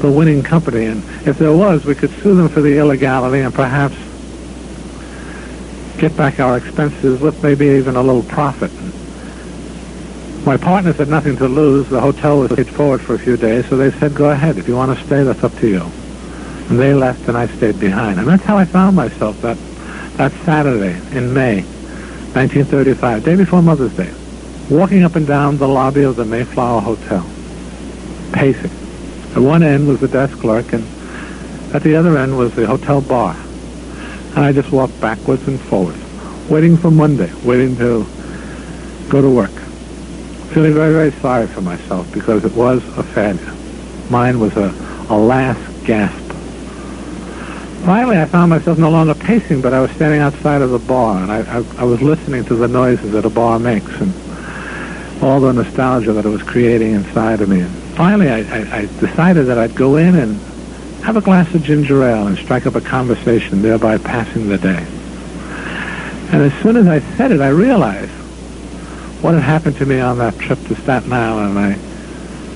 winning company. And if there was, we could sue them for the illegality and perhaps get back our expenses with maybe even a little profit. My partners had nothing to lose. The hotel was paid forward for a few days, so they said, go ahead. If you want to stay, that's up to you. And they left, and I stayed behind. And that's how I found myself that Saturday in May 1935, day before Mother's Day, walking up and down the lobby of the Mayflower Hotel, pacing. At one end was the desk clerk, and At the other end was the hotel bar. And I just walked backwards and forwards, waiting for Monday, waiting to go to work. Feeling very, very sorry for myself because it was a failure. Mine was a last gasp. Finally, I found myself no longer pacing, but I was standing outside of the bar, and I was listening to the noises that a bar makes and all the nostalgia that it was creating inside of me. And finally, I decided that I'd go in and have a glass of ginger ale and strike up a conversation, thereby passing the day. And as soon as I said it, I realized what had happened to me on that trip to Staten Island. And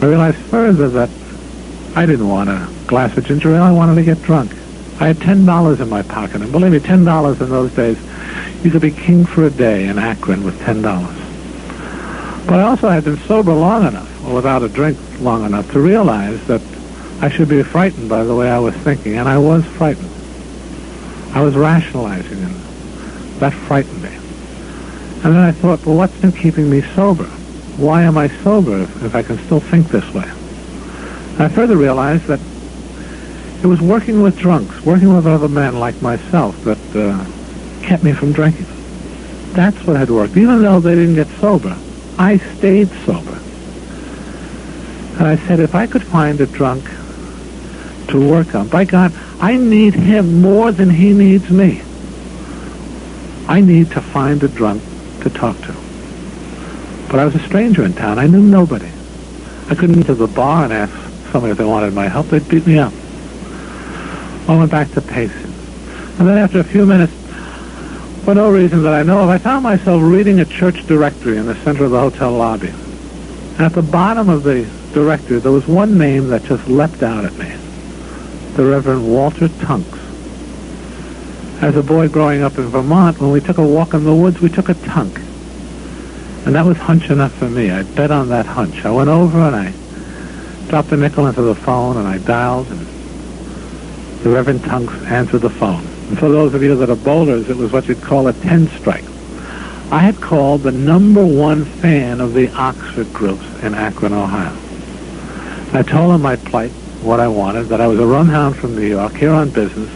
I realized further that I didn't want a glass of ginger ale. I wanted to get drunk. I had $10 in my pocket, and believe me, $10 in those days, you could be king for a day in Akron with $10. But I also had been sober long enough, or without a drink long enough, to realize that I should be frightened by the way I was thinking, and I was frightened. I was rationalizing, and that frightened me. And then I thought, well, what's been keeping me sober? Why am I sober if I can still think this way? And I further realized that it was working with drunks, working with other men like myself that kept me from drinking. That's what had worked. Even though they didn't get sober, I stayed sober. And I said, if I could find a drunk to work on, by God, I need him more than he needs me. I need to find a drunk to talk to. But I was a stranger in town. I knew nobody. I couldn't go to the bar and ask somebody if they wanted my help. They'd beat me up. I went back to pacing. And then after a few minutes, for no reason that I know of, I found myself reading a church directory in the center of the hotel lobby. And at the bottom of the directory, there was one name that just leapt out at me. The Reverend Walter Tunks. As a boy growing up in Vermont, when we took a walk in the woods, we took a tunk. And that was hunch enough for me. I bet on that hunch. I went over and I dropped a nickel into the phone and I dialed, and the Reverend Tunks answered the phone. And for those of you that are bowlers, it was what you'd call a 10 strike. I had called the #1 fan of the Oxford groups in Akron, Ohio. I told him my plight, what I wanted, that I was a runhound from New York, here on business,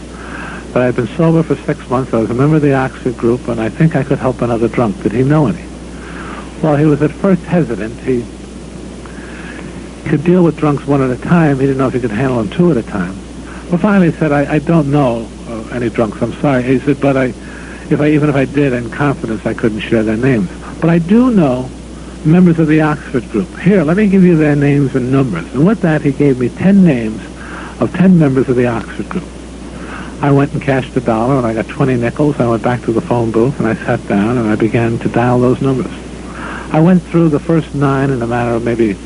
that I'd been sober for 6 months, I was a member of the Oxford group, and I think I could help another drunk. Did he know any? Well, he was at first hesitant. He could deal with drunks one at a time. He didn't know if he could handle them 2 at a time. Well, finally he said, I don't know any drunks, I'm sorry. He said, but even if I did, in confidence, I couldn't share their names. But I do know members of the Oxford group. Here, let me give you their names and numbers. And with that, he gave me 10 names of 10 members of the Oxford group. I went and cashed $1, and I got 20 nickels. I went back to the phone booth, and I sat down, and I began to dial those numbers. I went through the first 9 in a matter of maybe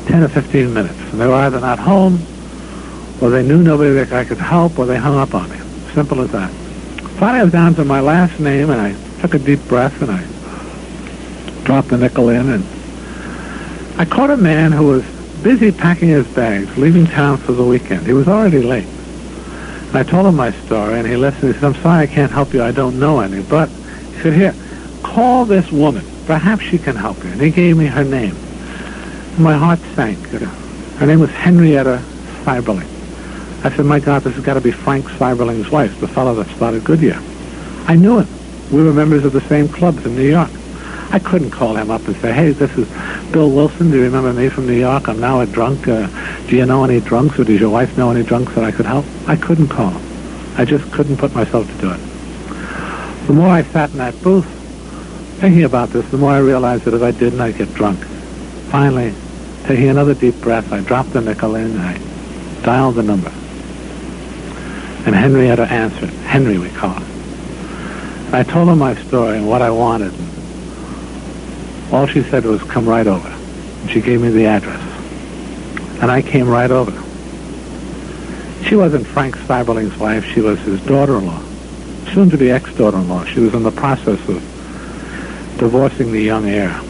10 or 15 minutes. And they were either not home, or they knew nobody that I could help, or they hung up on me. Simple as that. Finally, I was down to my last name, and I took a deep breath, and I dropped the nickel in, and I caught a man who was busy packing his bags, leaving town for the weekend. He was already late. And I told him my story, and he listened. He said, I'm sorry I can't help you. I don't know any. But he said, here, call this woman. Perhaps she can help you. And he gave me her name. And my heart sank. Her name was Henrietta Seiberling. I said, my God, this has got to be Frank Seiberling's wife, the fellow that started Goodyear. I knew him. We were members of the same clubs in New York. I couldn't call him up and say, hey, this is Bill Wilson. Do you remember me from New York? I'm now a drunk. Do you know any drunks, or does your wife know any drunks that I could help? I couldn't call him. I just couldn't put myself to do it. The more I sat in that booth thinking about this, the more I realized that if I didn't, I'd get drunk. Finally, taking another deep breath, I dropped the nickel in, and I dialed the number. And Henrietta answered. Henry, we call her. I told her my story and what I wanted. All she said was, come right over. And she gave me the address. And I came right over. She wasn't Frank Seiberling's wife. She was his daughter-in-law, soon to be ex-daughter-in-law. She was in the process of divorcing the young heir.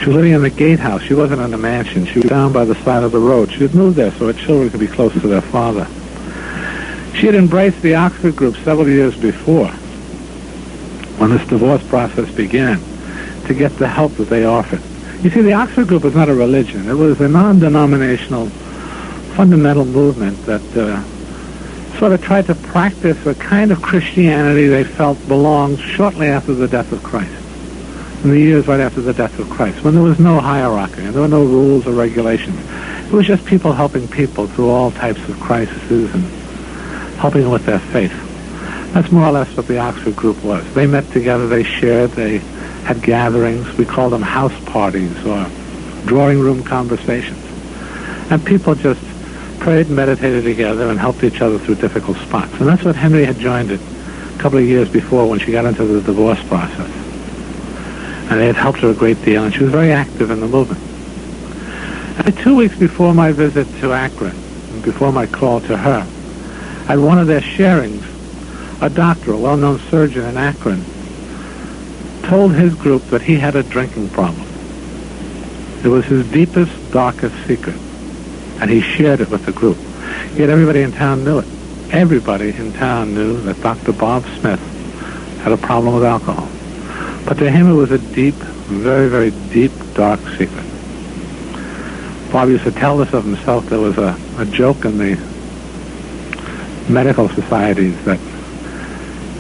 She was living in the gatehouse. She wasn't in a mansion. She was down by the side of the road. She had moved there so her children could be close to their father. She had embraced the Oxford group several years before, when this divorce process began, to get the help that they offered. You see, the Oxford group was not a religion. It was a non-denominational, fundamental movement that sort of tried to practice a kind of Christianity they felt belonged shortly after the death of Christ, in the years right after the death of Christ, when there was no hierarchy and there were no rules or regulations. It was just people helping people through all types of crises and helping them with their faith. That's more or less what the Oxford group was. They met together, they shared, they had gatherings. We called them house parties or drawing room conversations. And people just prayed and meditated together and helped each other through difficult spots. And that's what Henry had joined it a couple of years before when she got into the divorce process. And they had helped her a great deal, and she was very active in the movement. And 2 weeks before my visit to Akron, and before my call to her, at one of their sharings, a doctor, a well-known surgeon in Akron, told his group that he had a drinking problem. It was his deepest, darkest secret, and he shared it with the group. Yet everybody in town knew it. Everybody in town knew that Dr. Bob Smith had a problem with alcohol. But to him it was a deep, very, very deep, dark secret. Bob used to tell this of himself. There was a joke in the medical societies that,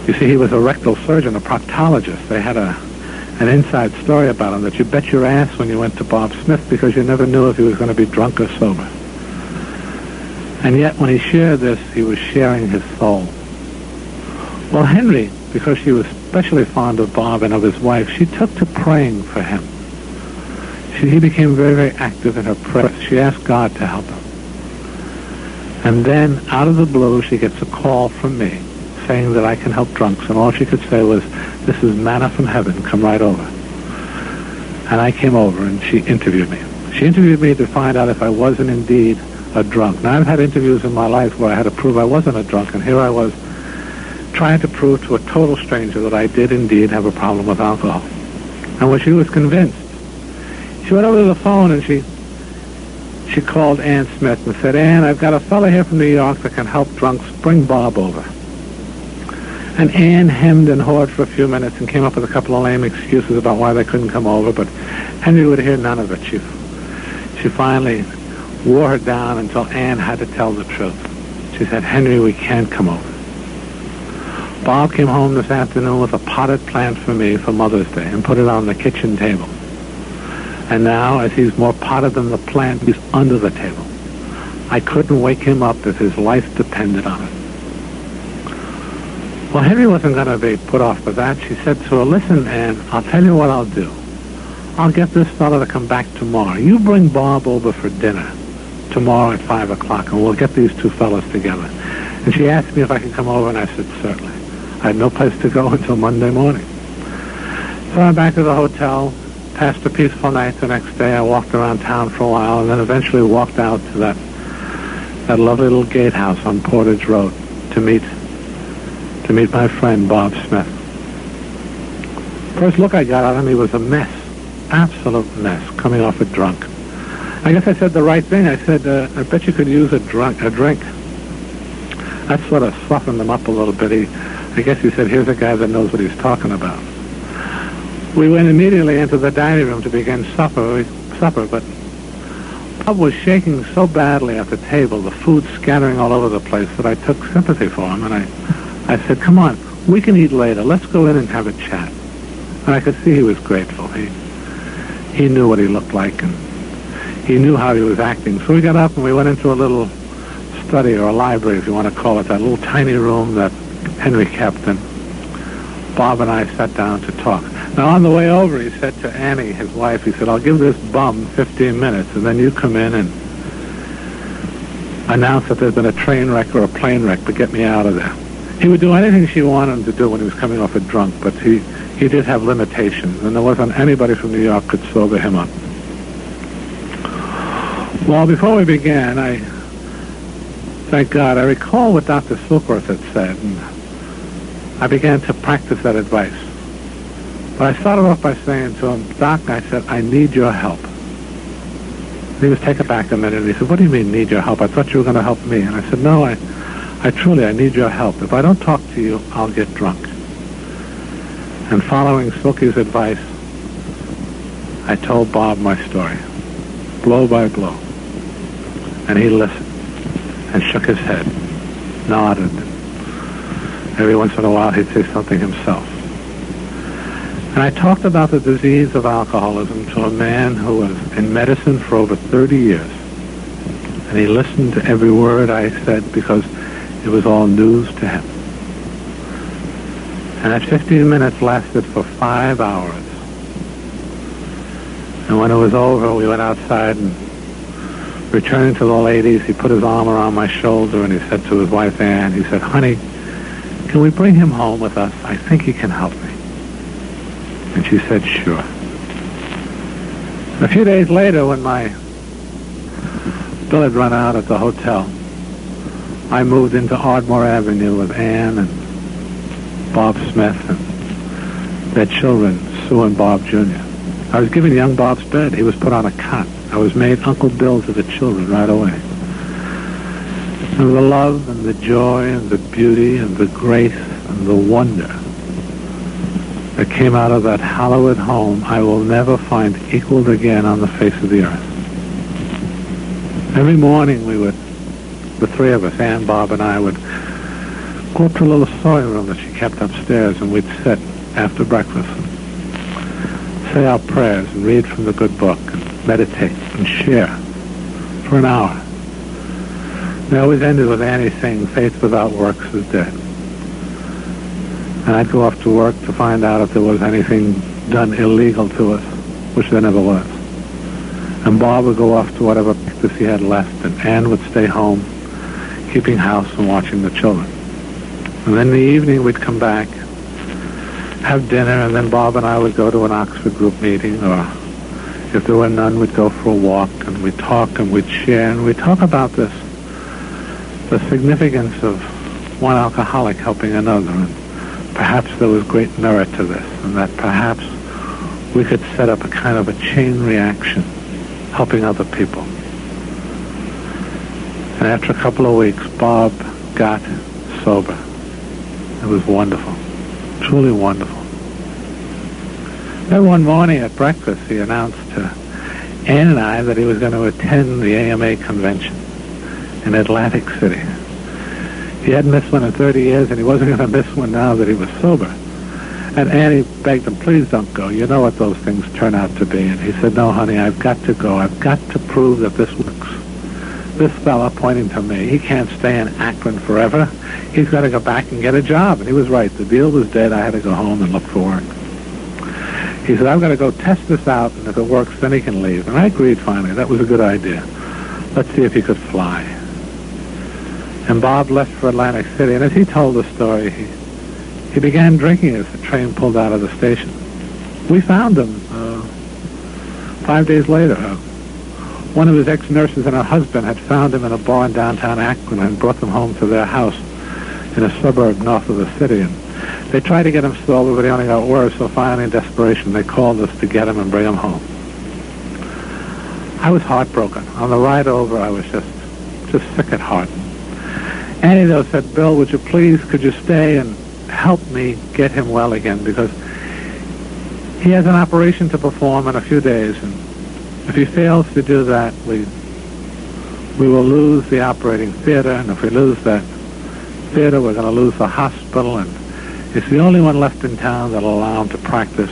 you see, he was a rectal surgeon, a proctologist. They had an inside story about him that you bet your ass when you went to Bob Smith because you never knew if he was going to be drunk or sober. And yet when he shared this, he was sharing his soul. Well, Henry, because she was especially fond of Bob and of his wife, she took to praying for him. He became very, very active in her prayers. She asked God to help him. And then, out of the blue, she gets a call from me saying that I can help drunks. And all she could say was, "This is manna from heaven. Come right over." And I came over, and she interviewed me. She interviewed me to find out if I wasn't indeed a drunk. Now, I've had interviews in my life where I had to prove I wasn't a drunk, and here I was trying to prove to a total stranger that I did indeed have a problem with alcohol. And when she was convinced, she went over to the phone and she called Ann Smith and said, "Ann, I've got a fellow here from New York that can help drunks. Bring Bob over." And Ann hemmed and hawed for a few minutes and came up with a couple of lame excuses about why they couldn't come over, but Henry would hear none of it. She finally wore her down until Ann had to tell the truth. She said, "Henry, we can't come over." Bob came home this afternoon with a potted plant for me for Mother's Day and put it on the kitchen table. And now, as he's more potted than the plant, he's under the table. I couldn't wake him up if his life depended on it. Well, Henry wasn't going to be put off by that. She said to her, "Listen, Ann, I'll tell you what I'll do. I'll get this fellow to come back tomorrow. You bring Bob over for dinner tomorrow at 5 o'clock, and we'll get these two fellows together." And she asked me if I could come over, and I said, "Certainly." I had no place to go until Monday morning. So I went back to the hotel, passed a peaceful night. The next day I walked around town for a while, and then eventually walked out to that lovely little gatehouse on Portage Road to meet my friend Bob Smith. First look I got at him, he was a mess, absolute mess, coming off a drunk. I guess I said the right thing. I said, "I bet you could use a drink." That sort of softened him up a little bit. I guess he said, "Here's a guy that knows what he's talking about." We went immediately into the dining room to begin supper, but Bob was shaking so badly at the table, the food scattering all over the place, that I took sympathy for him, and I said, "Come on, we can eat later. Let's go in and have a chat." And I could see he was grateful. He knew what he looked like, and he knew how he was acting. So we got up and we went into a little study, or a library, if you want to call it, that little tiny room that Henry kept, and Bob and I sat down to talk. Now, on the way over, he said to Annie, his wife, he said, "I'll give this bum 15 minutes, and then you come in and announce that there's been a train wreck or a plane wreck, but get me out of there." He would do anything she wanted him to do when he was coming off a drunk, but he did have limitations, and there wasn't anybody from New York could sober him up. Well, before we began, thank God, I recall what Dr. Silkworth had said, and I began to practice that advice. But I started off by saying to him, "Doc," I said, "I need your help." And he was taken back a minute, and he said, "What do you mean, need your help? I thought you were going to help me." And I said, "No, I truly need your help. If I don't talk to you, I'll get drunk." And following Silky's advice, I told Bob my story, blow by blow. And he listened and shook his head. nodded. Every once in a while he'd say something himself. And I talked about the disease of alcoholism to a man who was in medicine for over 30 years. And he listened to every word I said because it was all news to him. And that 15 minutes lasted for 5 hours. And when it was over, we went outside, and returning to the ladies, he put his arm around my shoulder and he said to his wife, Ann, he said, honey, can we bring him home with us? I think he can help me. And she said, sure. A few days later, when my bill had run out at the hotel, I moved into Ardmore Avenue with Ann and Bob Smith and their children, Sue and Bob Jr. I was given young Bob's bed. He was put on a cot. I was made Uncle Bill to the children right away. And the love and the joy and the beauty and the grace and the wonder that came out of that hallowed home, I will never find equaled again on the face of the earth. Every morning the three of us, Ann, Bob, and I, would go up to a little sewing room that she kept upstairs, and we'd sit after breakfast and say our prayers and read from the good book and meditate and share for an hour. They always ended with Annie saying, faith without works is dead. And I'd go off to work to find out if there was anything done illegal to us, which there never was. And Bob would go off to whatever practice he had left, and Ann would stay home, keeping house and watching the children. And then in the evening we'd come back, have dinner, and then Bob and I would go to an Oxford group meeting, or if there were none, we'd go for a walk, and we'd talk and we'd share, and we'd talk about this, the significance of one alcoholic helping another, and perhaps there was great merit to this, and that perhaps we could set up a kind of a chain reaction, helping other people. And after a couple of weeks, Bob got sober. It was wonderful, truly wonderful. Then one morning at breakfast, he announced to Ann and I that he was going to attend the AMA convention in Atlantic City. He hadn't missed one in 30 years, and he wasn't going to miss one now that he was sober. And Annie begged him, please don't go. You know what those things turn out to be. And he said, no, honey, I've got to go. I've got to prove that this works. This fella, pointing to me, he can't stay in Akron forever. He's got to go back and get a job. And he was right. The deal was dead. I had to go home and look for work. He said, I've got to go test this out, and if it works, then he can leave. And I agreed finally. That was a good idea. Let's see if he could fly. And Bob left for Atlantic City, and as he told the story, he began drinking as the train pulled out of the station. We found him 5 days later. One of his ex-nurses and her husband had found him in a bar in downtown Akron and brought them home to their house in a suburb north of the city. And they tried to get him sober, but he only got worse, so finally in desperation they called us to get him and bring him home. I was heartbroken. On the ride over, I was just sick at heart. Annie, though, said, Bill, could you stay and help me get him well again, because he has an operation to perform in a few days, and if he fails to do that, we will lose the operating theater, and if we lose that theater, we're going to lose the hospital, and it's the only one left in town that'll allow him to practice.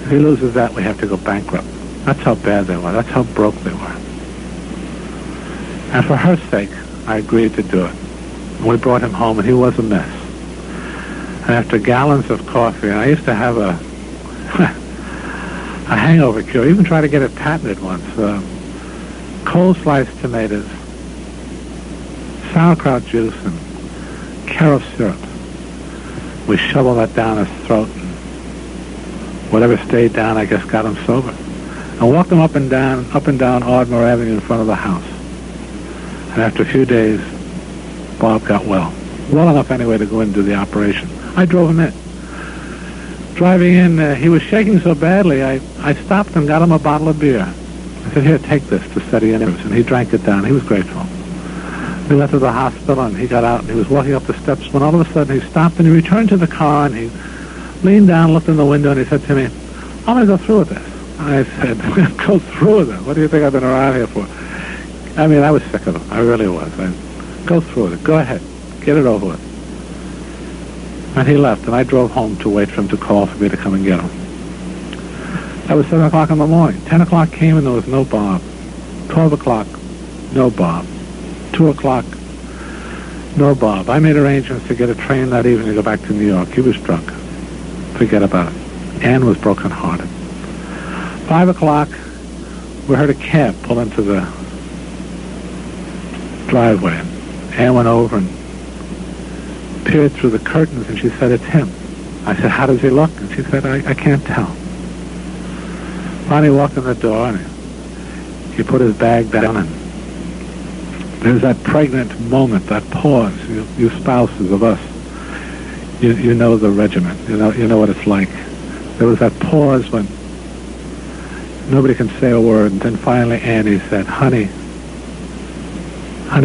If he loses that, we have to go bankrupt. That's how bad they were. That's how broke they were. And for her sake, I agreed to do it. And we brought him home, and he was a mess. And after gallons of coffee, and I used to have a hangover cure, even tried to get it patented once, cold sliced tomatoes, sauerkraut juice, and carob syrup. We shoveled that down his throat, and whatever stayed down, I guess, got him sober. I walked him up and down Ardmore Avenue in front of the house. And after a few days, Bob got well enough anyway to go in and do the operation. I drove him in. Driving in, he was shaking so badly, I stopped and got him a bottle of beer. I said, here, take this to steady your nerves. And he drank it down. He was grateful. We went to the hospital, and he got out, and he was walking up the steps when all of a sudden he stopped, and he returned to the car, and he leaned down, looked in the window, and he said to me, I'm going to go through with this. I said, go through with it? What do you think I've been around here for? I mean, I was sick of him. I really was. Go through with it. Go ahead. Get it over with. And he left, and I drove home to wait for him to call for me to come and get him. That was 7 o'clock in the morning. 10 o'clock came and there was no Bob. 12 o'clock, no Bob. 2 o'clock, no Bob. I made arrangements to get a train that evening to go back to New York. He was drunk. Forget about it. Ann was broken-hearted. 5 o'clock, we heard a cab pull into the driveway. Ann went over and peered through the curtains, and she said, "It's him." I said, "How does he look?" And she said, I can't tell. Finally walked in the door, and he put his bag down, and there was that pregnant moment, that pause. You spouses of us, you know the regiment. You know what it's like. There was that pause when nobody can say a word, and then finally Annie said, honey,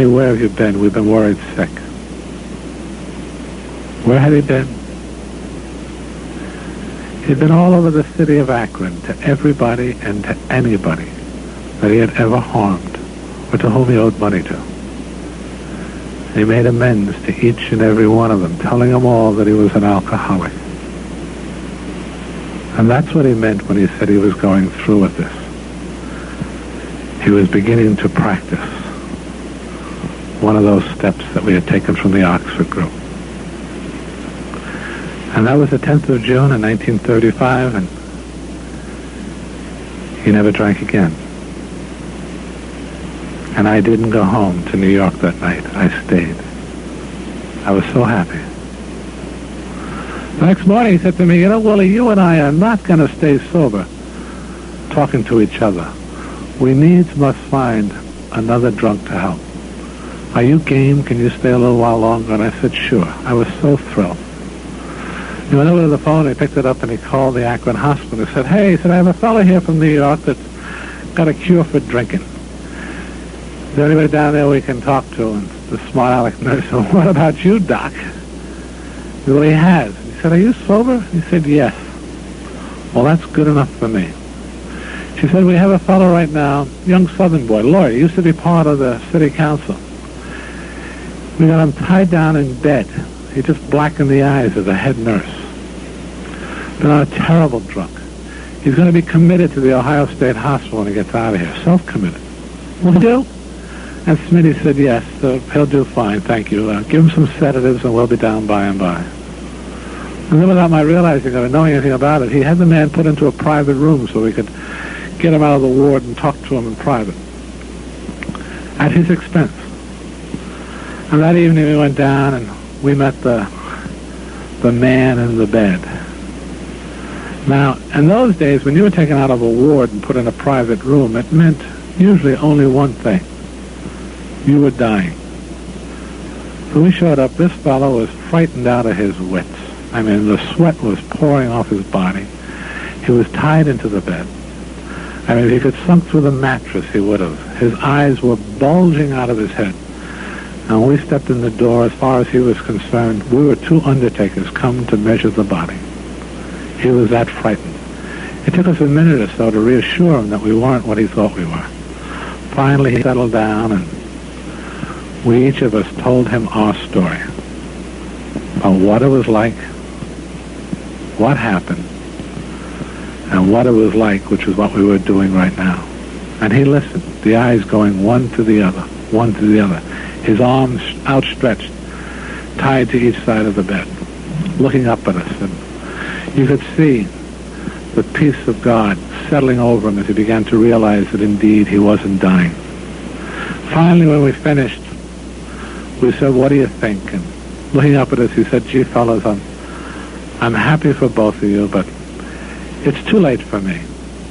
where have you been? We've been worried sick." Where had he been? He'd been all over the city of Akron, to everybody and to anybody that he had ever harmed or to whom he owed money to. He made amends to each and every one of them, telling them all that he was an alcoholic. And that's what he meant when he said he was going through with this. He was beginning to practice one of those steps that we had taken from the Oxford group. And that was the 10th of June in 1935, and he never drank again. And I didn't go home to New York that night. I stayed. I was so happy. The next morning he said to me, "You know, Willie, you and I are not going to stay sober talking to each other. We needs must find another drunk to help. Are you game? Can you stay a little while longer?" And I said, "Sure." I was so thrilled. He went over to the phone, he picked it up, and he called the Akron hospital. He said, "Hey," he said, "I have a fellow here from New York that's got a cure for drinking. Is there anybody down there we can talk to?" And the smart aleck nurse said, "What about you, Doc?" He said, "Well, he has." He said, "Are you sober?" He said, "Yes." "Well, that's good enough for me." She said, "We have a fellow right now, young Southern boy, lawyer, used to be part of the city council. We got him tied down in bed. He just blackened the eyes of the head nurse. Been on a terrible drunk. He's going to be committed to the Ohio State Hospital when he gets out of here. Self-committed. Will he do?" And Smitty said, "Yes, he'll do fine, thank you. Give him some sedatives and we'll be down by and by." And then without my realizing or knowing anything about it, he had the man put into a private room so we could get him out of the ward and talk to him in private. At his expense. And that evening we went down and we met the man in the bed. Now, in those days, when you were taken out of a ward and put in a private room, it meant usually only one thing. You were dying. So we showed up. This fellow was frightened out of his wits. I mean, the sweat was pouring off his body. He was tied into the bed. I mean, if he could sunk through the mattress, he would have. His eyes were bulging out of his head. And when we stepped in the door, as far as he was concerned, we were two undertakers come to measure the body. He was that frightened. It took us a minute or so to reassure him that we weren't what he thought we were. Finally, he settled down, and we each of us told him our story about what it was like, what happened, and what it was like, which is what we were doing right now. And he listened, the eyes going one to the other, one to the other, his arms outstretched, tied to each side of the bed, looking up at us. And you could see the peace of God settling over him as he began to realize that indeed he wasn't dying. Finally, when we finished, we said, "What do you think?" And looking up at us, he said, "Gee, fellas, I'm happy for both of you, but it's too late for me.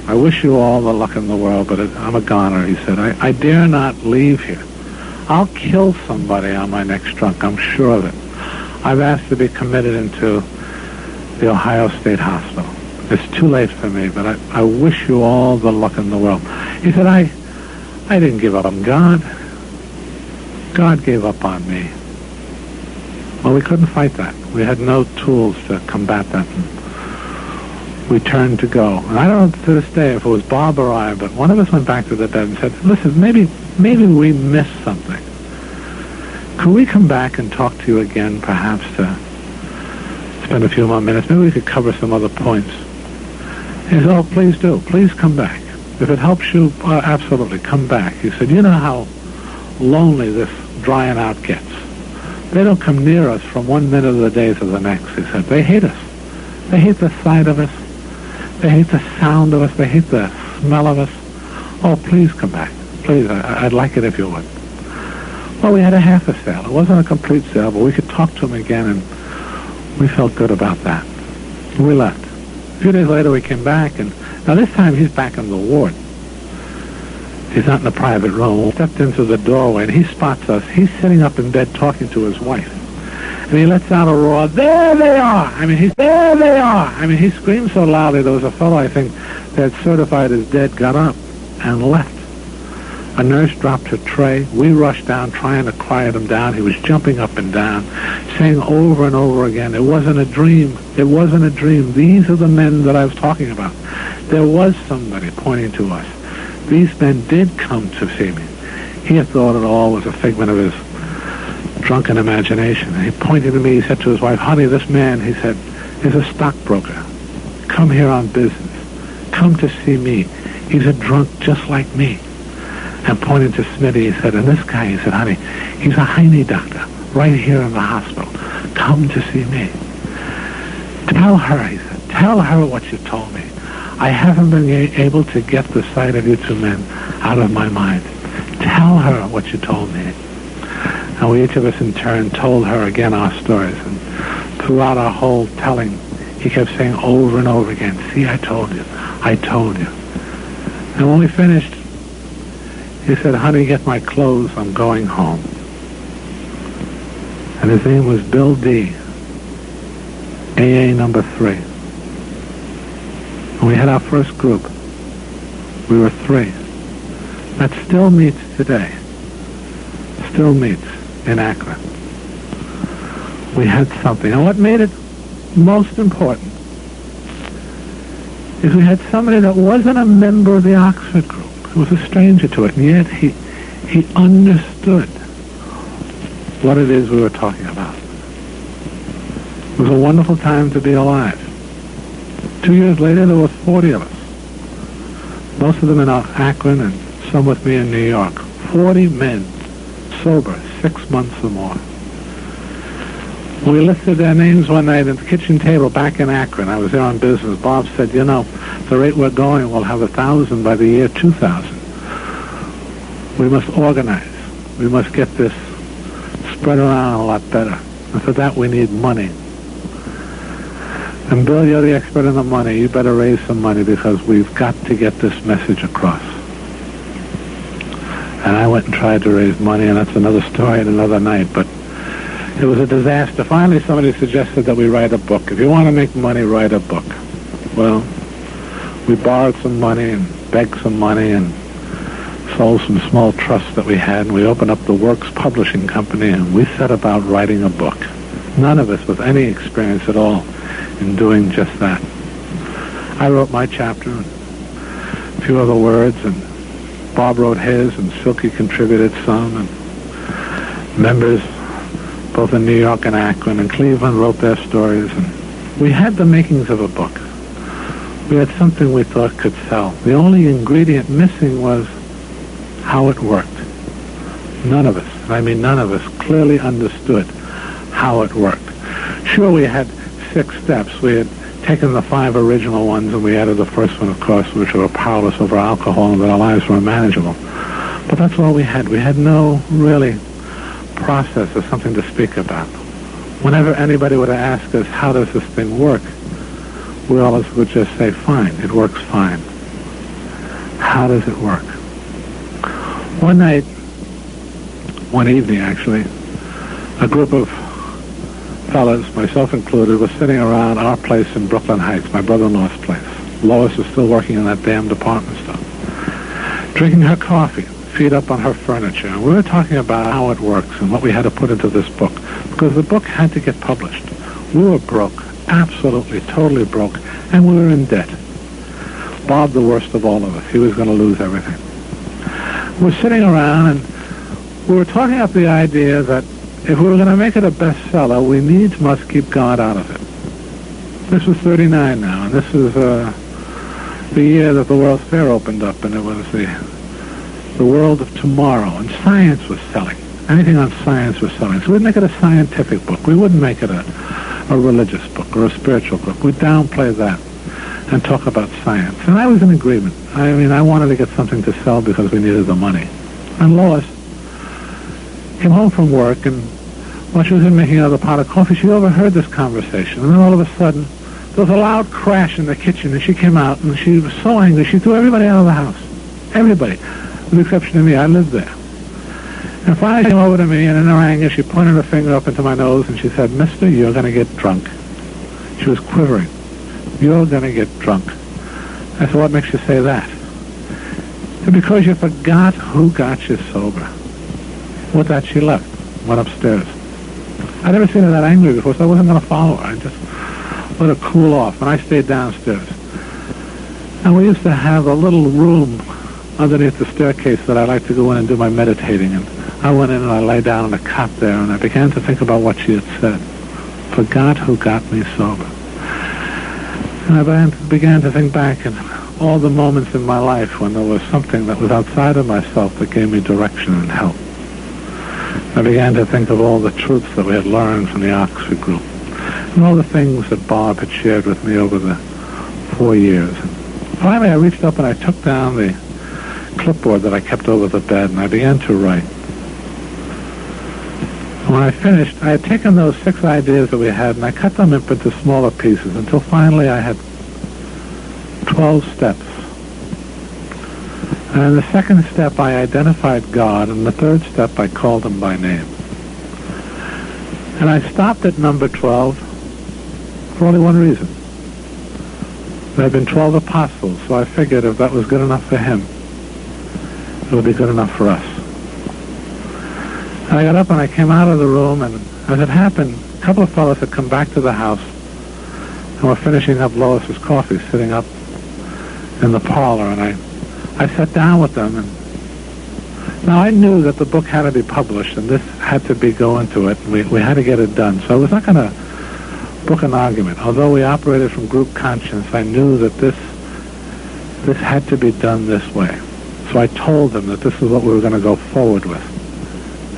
I wish you all the luck in the world, but I'm a goner," he said. I dare not leave here. I'll kill somebody on my next drunk, I'm sure of it. I've asked to be committed into the Ohio State Hospital. It's too late for me, but I wish you all the luck in the world. He said, I didn't give up on God. God gave up on me. Well, we couldn't fight that. We had no tools to combat that. We turned to go. And I don't know to this day if it was Bob or I, but one of us went back to the bed and said, "Listen, maybe we missed something. Could we come back and talk to you again, perhaps, to spend a few more minutes? Maybe we could cover some other points. He said, oh, please do. Please come back. If it helps you, absolutely, come back. He said, you know how lonely this drying out gets. They don't come near us from one minute of the day to the next, he said. They hate us. They hate the sight of us. They hate the sound of us. They hate the smell of us. Oh, please come back. Please, I'd like it if you would. Well, we had a half a sale. It wasn't a complete sale, but we could talk to him again, and we felt good about that. We left. A few days later, we came back, and now this time he's back in the ward. He's not in the private room. We stepped into the doorway, and he spots us. He's sitting up in bed talking to his wife. And he lets out a roar, there they are! There they are! He screamed so loudly, there was a fellow, I think, that had certified as dead, got up and left. A nurse dropped her tray. We rushed down trying to quiet him down. He was jumping up and down, saying over and over again, it wasn't a dream. It wasn't a dream. These are the men that I was talking about. There was somebody pointing to us. These men did come to see me. He had thought it all was a figment of his drunken imagination. And he pointed to me. He said to his wife, honey, this man, he said, is a stockbroker. Come here on business. Come to see me. He's a drunk just like me. And pointing to Smitty, he said, and this guy, he said, honey, he's a Heine doctor right here in the hospital. Come to see me. Tell her, he said, tell her what you told me. I haven't been able to get the sight of you two men out of my mind. Tell her what you told me. And we each of us in turn told her again our stories. And throughout our whole telling, he kept saying over and over again, see, I told you. I told you. And when we finished, he said, honey, get my clothes. I'm going home. And his name was Bill D. AA number 3. And we had our first group. We were 3. That still meets today. Still meets in Akron. We had something. And what made it most important is we had somebody that wasn't a member of the Oxford group. He was a stranger to it, and yet he understood what it is we were talking about. It was a wonderful time to be alive. 2 years later, there were 40 of us. Most of them in Akron and some with me in New York. 40 men, sober, 6 months or more. We listed their names one night at the kitchen table back in Akron. I was there on business. Bob said, you know, the rate we're going, we'll have 1,000 by the year 2000. We must organize. We must get this spread around a lot better. And for that, we need money. And Bill, you're the expert in the money. You better raise some money because we've got to get this message across. And I went and tried to raise money, and that's another story and another night. But it was a disaster. Finally, somebody suggested that we write a book. If you want to make money, write a book. Well, we borrowed some money and begged some money and sold some small trusts that we had, and we opened up the Works Publishing Company, and we set about writing a book. None of us with any experience at all in doing just that. I wrote my chapter, and a few other words, and Bob wrote his, and Silky contributed some, and members both in New York and Akron and Cleveland wrote their stories, and we had the makings of a book. We had something we thought could sell. The only ingredient missing was how it worked. None of us, I mean none of us, clearly understood how it worked. Sure, we had 6 steps. We had taken the 5 original ones, and we added the first one, of course, which were powerless over alcohol and that our lives were manageable. But that's all we had. We had no really process or something to speak about. Whenever anybody would ask us, how does this thing work, we always would just say, fine, it works fine. How does it work? One night, one evening actually, a group of fellas, myself included, was sitting around our place in Brooklyn Heights, my brother-in-law's place. Lois was still working in that damn department store, drinking her coffee, feet up on her furniture. And we were talking about how it works and what we had to put into this book, because the book had to get published. We were broke, absolutely, totally broke, and we were in debt. Bob, the worst of all of us. He was going to lose everything. We're sitting around, and we were talking up the idea that if we were going to make it a bestseller, we must keep God out of it. This was 39 now, and this is the year that the World's Fair opened up, and it was the world of tomorrow, and science was selling. Anything on science was selling. So we'd make it a scientific book. We wouldn't make it a religious book or a spiritual book. We'd downplay that and talk about science. And I was in agreement. I mean, I wanted to get something to sell because we needed the money. And Lois came home from work, and while she was in making another pot of coffee, she overheard this conversation. And then all of a sudden, there was a loud crash in the kitchen, and she came out, and she was so angry, she threw everybody out of the house. Everybody, with the exception of me. I lived there. And finally she came over to me, and in her anger, she pointed her finger up into my nose, and she said, "Mister, you're going to get drunk." She was quivering. "You're going to get drunk." I said, "What makes you say that?" She said, "Because you forgot who got you sober." With that, she left, went upstairs. I'd never seen her that angry before, so I wasn't going to follow her. I just let her cool off, and I stayed downstairs. And we used to have a little room underneath the staircase that I liked to go in and do my meditating. And I went in and I lay down on a cot there, and I began to think about what she had said. Forgot who got me sober. And I began to think back in all the moments in my life when there was something that was outside of myself that gave me direction and help. I began to think of all the truths that we had learned from the Oxford group, and all the things that Bob had shared with me over the 4 years. And finally, I reached up and I took down the clipboard that I kept over the bed, and I began to write. When I finished, I had taken those 6 ideas that we had, and I cut them up into smaller pieces until finally I had 12 steps. And in the second step, I identified God, and the third step, I called him by name. And I stopped at number 12 for only one reason. There had been 12 apostles, so I figured if that was good enough for him, it would be good enough for us. And I got up and I came out of the room, and as it happened, a couple of fellows had come back to the house and were finishing up Lois's coffee, sitting up in the parlor, and I sat down with them. And now I knew that the book had to be published, and this had to go into it, and we had to get it done. So I was not going to book an argument. Although we operated from group conscience, I knew that this had to be done this way. So I told them that this is what we were going to go forward with.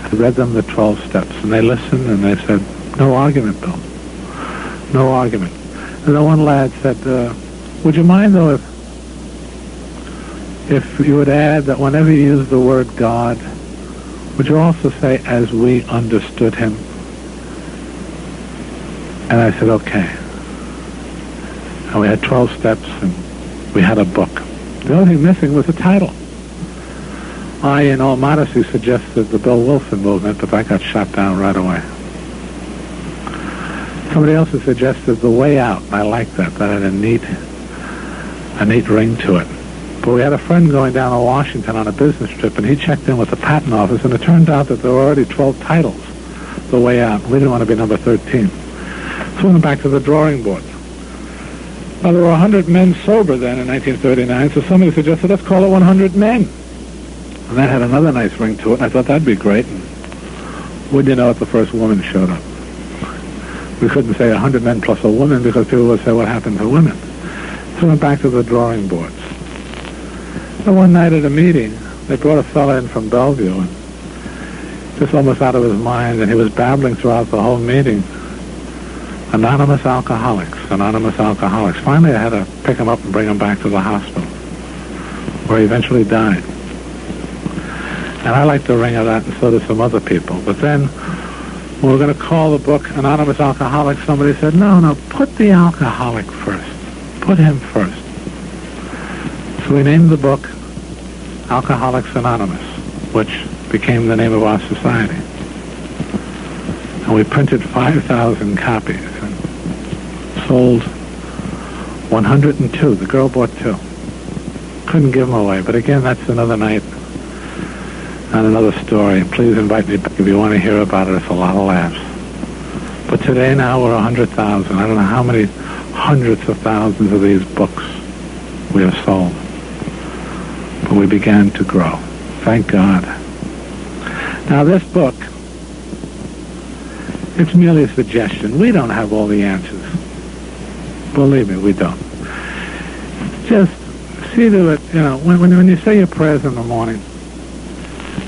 I read them the 12 steps, and they listened, and they said, "No argument, Bill. No argument." And then one lad said, "Would you mind, though, if you would add that whenever you use the word God, would you also say, 'as we understood him'?" And I said, "Okay." And we had 12 steps, and we had a book. The only thing missing was a title. I, in all modesty, suggested the Bill Wilson movement, but that got shot down right away. Somebody else had suggested The Way Out, and I liked that. That had a neat ring to it. But we had a friend going down to Washington on a business trip, and he checked in with the patent office, and it turned out that there were already 12 titles, The Way Out. We didn't want to be number 13. So we went back to the drawing board. Now, there were 100 men sober then in 1939, so somebody suggested, let's call it 100 Men. And that had another nice ring to it, and I thought that'd be great. And wouldn't you know it, the first woman showed up. We couldn't say 100 men plus a woman because people would say, what happened to women? So we went back to the drawing boards. And one night at a meeting, they brought a fellow in from Bellevue, and just almost out of his mind, and he was babbling throughout the whole meeting. Anonymous alcoholics, anonymous alcoholics. Finally, I had to pick him up and bring him back to the hospital, where he eventually died. And I liked the ring of that, and so did some other people. But then, when we were going to call the book Anonymous Alcoholics, somebody said, no, put the alcoholic first. Put him first. So we named the book Alcoholics Anonymous, which became the name of our society. And we printed 5,000 copies and sold 102. The girl bought 2. Couldn't give them away. But again, that's another night and another story. Please invite me back if you want to hear about it. It's a lot of laughs. But today now we're 100,000. I don't know how many hundreds of thousands of these books we have sold. But we began to grow. Thank God. Now this book It's merely a suggestion. We don't have all the answers. Believe me, we don't. Just see to it, when you say your prayers in the morning,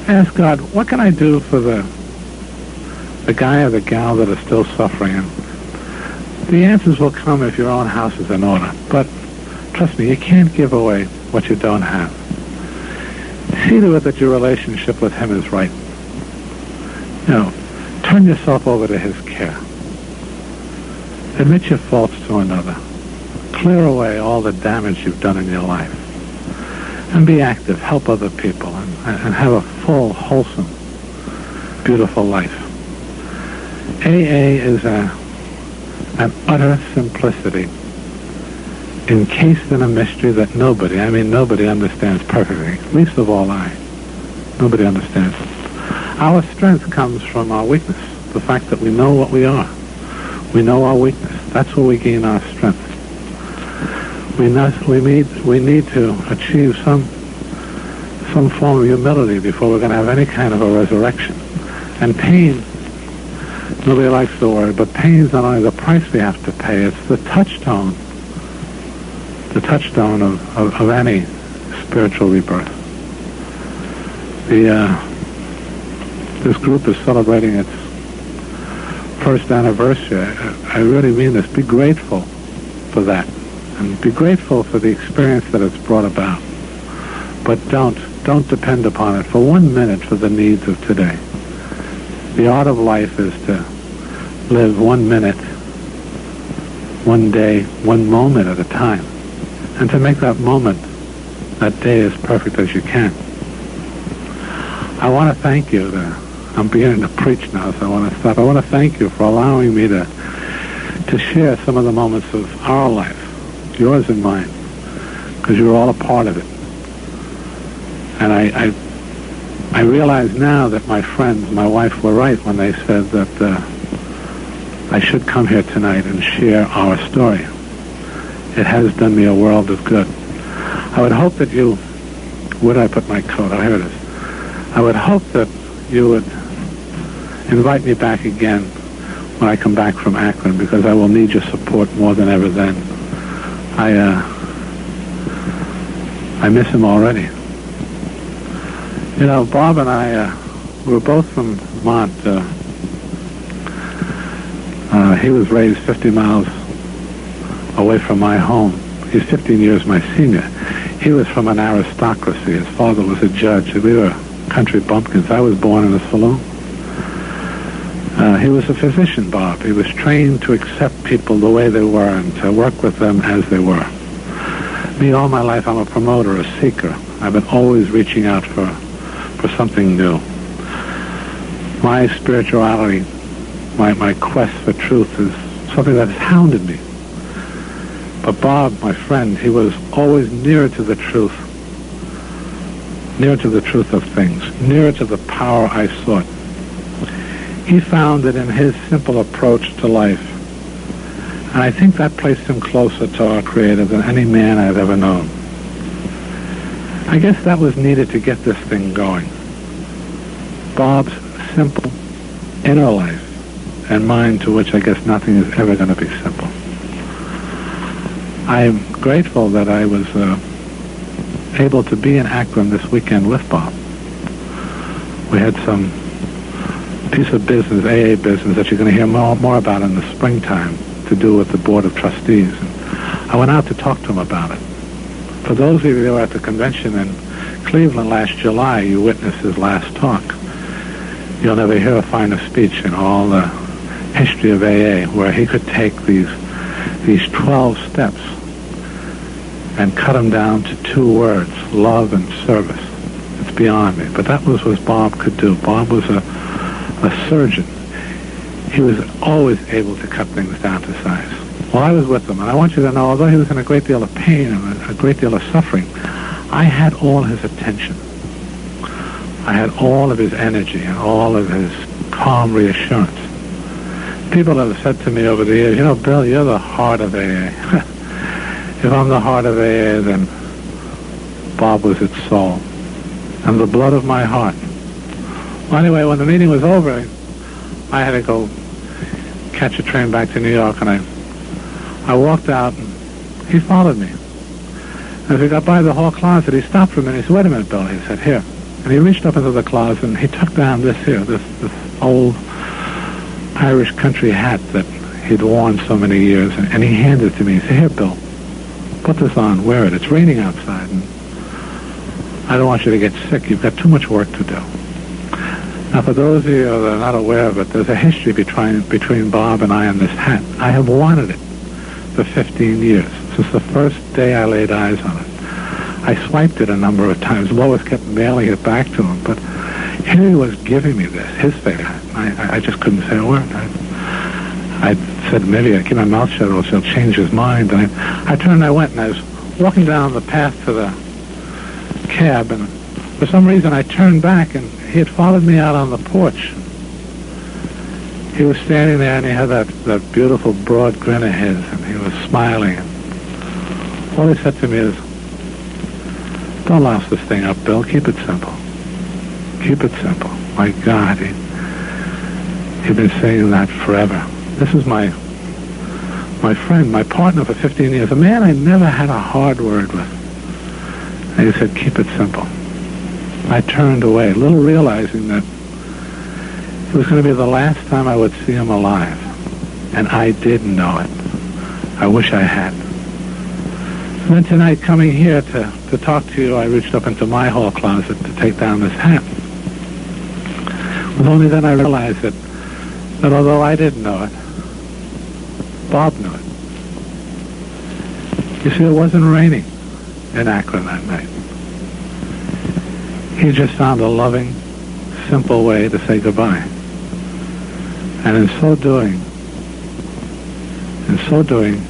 ask God, what can I do for the guy or the gal that are still suffering? And the answers will come if your own house is in order. But trust me, you can't give away what you don't have. See to it that your relationship with him is right. Turn yourself over to his care. Admit your faults to another. Clear away all the damage you've done in your life. And be active. Help other people. And have a full, wholesome, beautiful life. AA is an utter simplicity encased in a mystery that nobody understands perfectly. Least of all I. Nobody understands. Our strength comes from our weakness. The fact that we know what we are. We know our weakness. That's where we gain our strength. We need to achieve some form of humility before we're going to have any kind of a resurrection. And pain, nobody likes the word, but pain is not only the price we have to pay, it's the touchstone of any spiritual rebirth. This group is celebrating its first anniversary. I really mean this. Be grateful for that. And be grateful for the experience that it's brought about. But don't depend upon it for 1 minute for the needs of today. The art of life is to live 1 minute, 1 day, 1 moment at a time. And to make that moment, that day as perfect as you can. I want to thank you. I'm beginning to preach now, so I want to stop. I want to thank you for allowing me to share some of the moments of our life, yours and mine, because you're all a part of it. And I realize now that my friends, my wife, were right when they said that I should come here tonight and share our story. It has done me a world of good. I would hope that you... Where did I put my coat? Oh, here it is. I would hope that you would invite me back again when I come back from Akron, because I will need your support more than ever then. I miss him already. Bob and I, we were both from Vermont. He was raised 50 miles away from my home. He's 15 years my senior. He was from an aristocracy. His father was a judge. We were country bumpkins. I was born in a saloon. He was a physician, Bob. He was trained to accept people the way they were and to work with them as they were. Me, all my life, I'm a promoter, a seeker. I've been always reaching out for something new. My spirituality, my quest for truth is something that has hounded me. But Bob, my friend, he was always nearer to the truth of things, nearer to the power I sought. He found it in his simple approach to life. And I think that placed him closer to our Creator than any man I've ever known. I guess that was needed to get this thing going. Bob's simple inner life and mine, to which I guess nothing is ever going to be simple. I'm grateful that I was able to be in Akron this weekend with Bob. We had some piece of business, AA business, that you're going to hear more about in the springtime, to do with the Board of Trustees. And I went out to talk to him about it. For those of you who were at the convention in Cleveland last July, you witnessed his last talk. You'll never hear a finer speech in all the history of AA, where he could take these 12 steps and cut them down to 2 words, love and service. It's beyond me. But that was what Bob could do. Bob was a surgeon. He was always able to cut things down to size. Well, I was with him, and I want you to know, although he was in a great deal of pain and a great deal of suffering, I had all his attention. I had all of his energy and all of his calm reassurance. People have said to me over the years, Bill, you're the heart of AA. If I'm the heart of AA, then Bob was its soul. And the blood of my heart. Well, anyway, when the meeting was over, I had to go catch a train back to New York, and I walked out, and he followed me. As we got by the hall closet, he stopped for a minute. He said, "Wait a minute, Bill," he said, "here." And he reached up into the closet, and he took down this old Irish country hat that he'd worn so many years, and he handed it to me. He said, "Here, Bill, put this on, wear it. It's raining outside, and I don't want you to get sick. You've got too much work to do." Now, for those of you that are not aware of it, there's a history between Bob and I and this hat. I have wanted it for 15 years, since the first day I laid eyes on it. I swiped it a number of times. Lois kept mailing it back to him, but here he was giving me this, his favorite hat. I just couldn't say a word. I said, maybe I keep my mouth shut or he'll change his mind. And I turned and I went, and I was walking down the path to the cab, and for some reason I turned back, and he had followed me out on the porch. He was standing there, and he had that beautiful broad grin of his, and he was smiling. And all he said to me is, "Don't louse this thing up, Bill. Keep it simple. Keep it simple." My God, he'd been saying that forever. This is my friend, my partner for 15 years, a man I never had a hard word with. And he said, "Keep it simple." I turned away, little realizing that it was going to be the last time I would see him alive. And I did know it. I wish I had. And then tonight, coming here to talk to you, I reached up into my hall closet to take down this hat. But only then I realized that although I didn't know it, Bob knew it. You see, it wasn't raining in Akron that night. He just found a loving, simple way to say goodbye. And in so doing,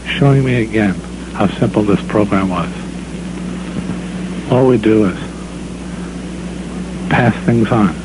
showing me again how simple this program was. All we do is pass things on.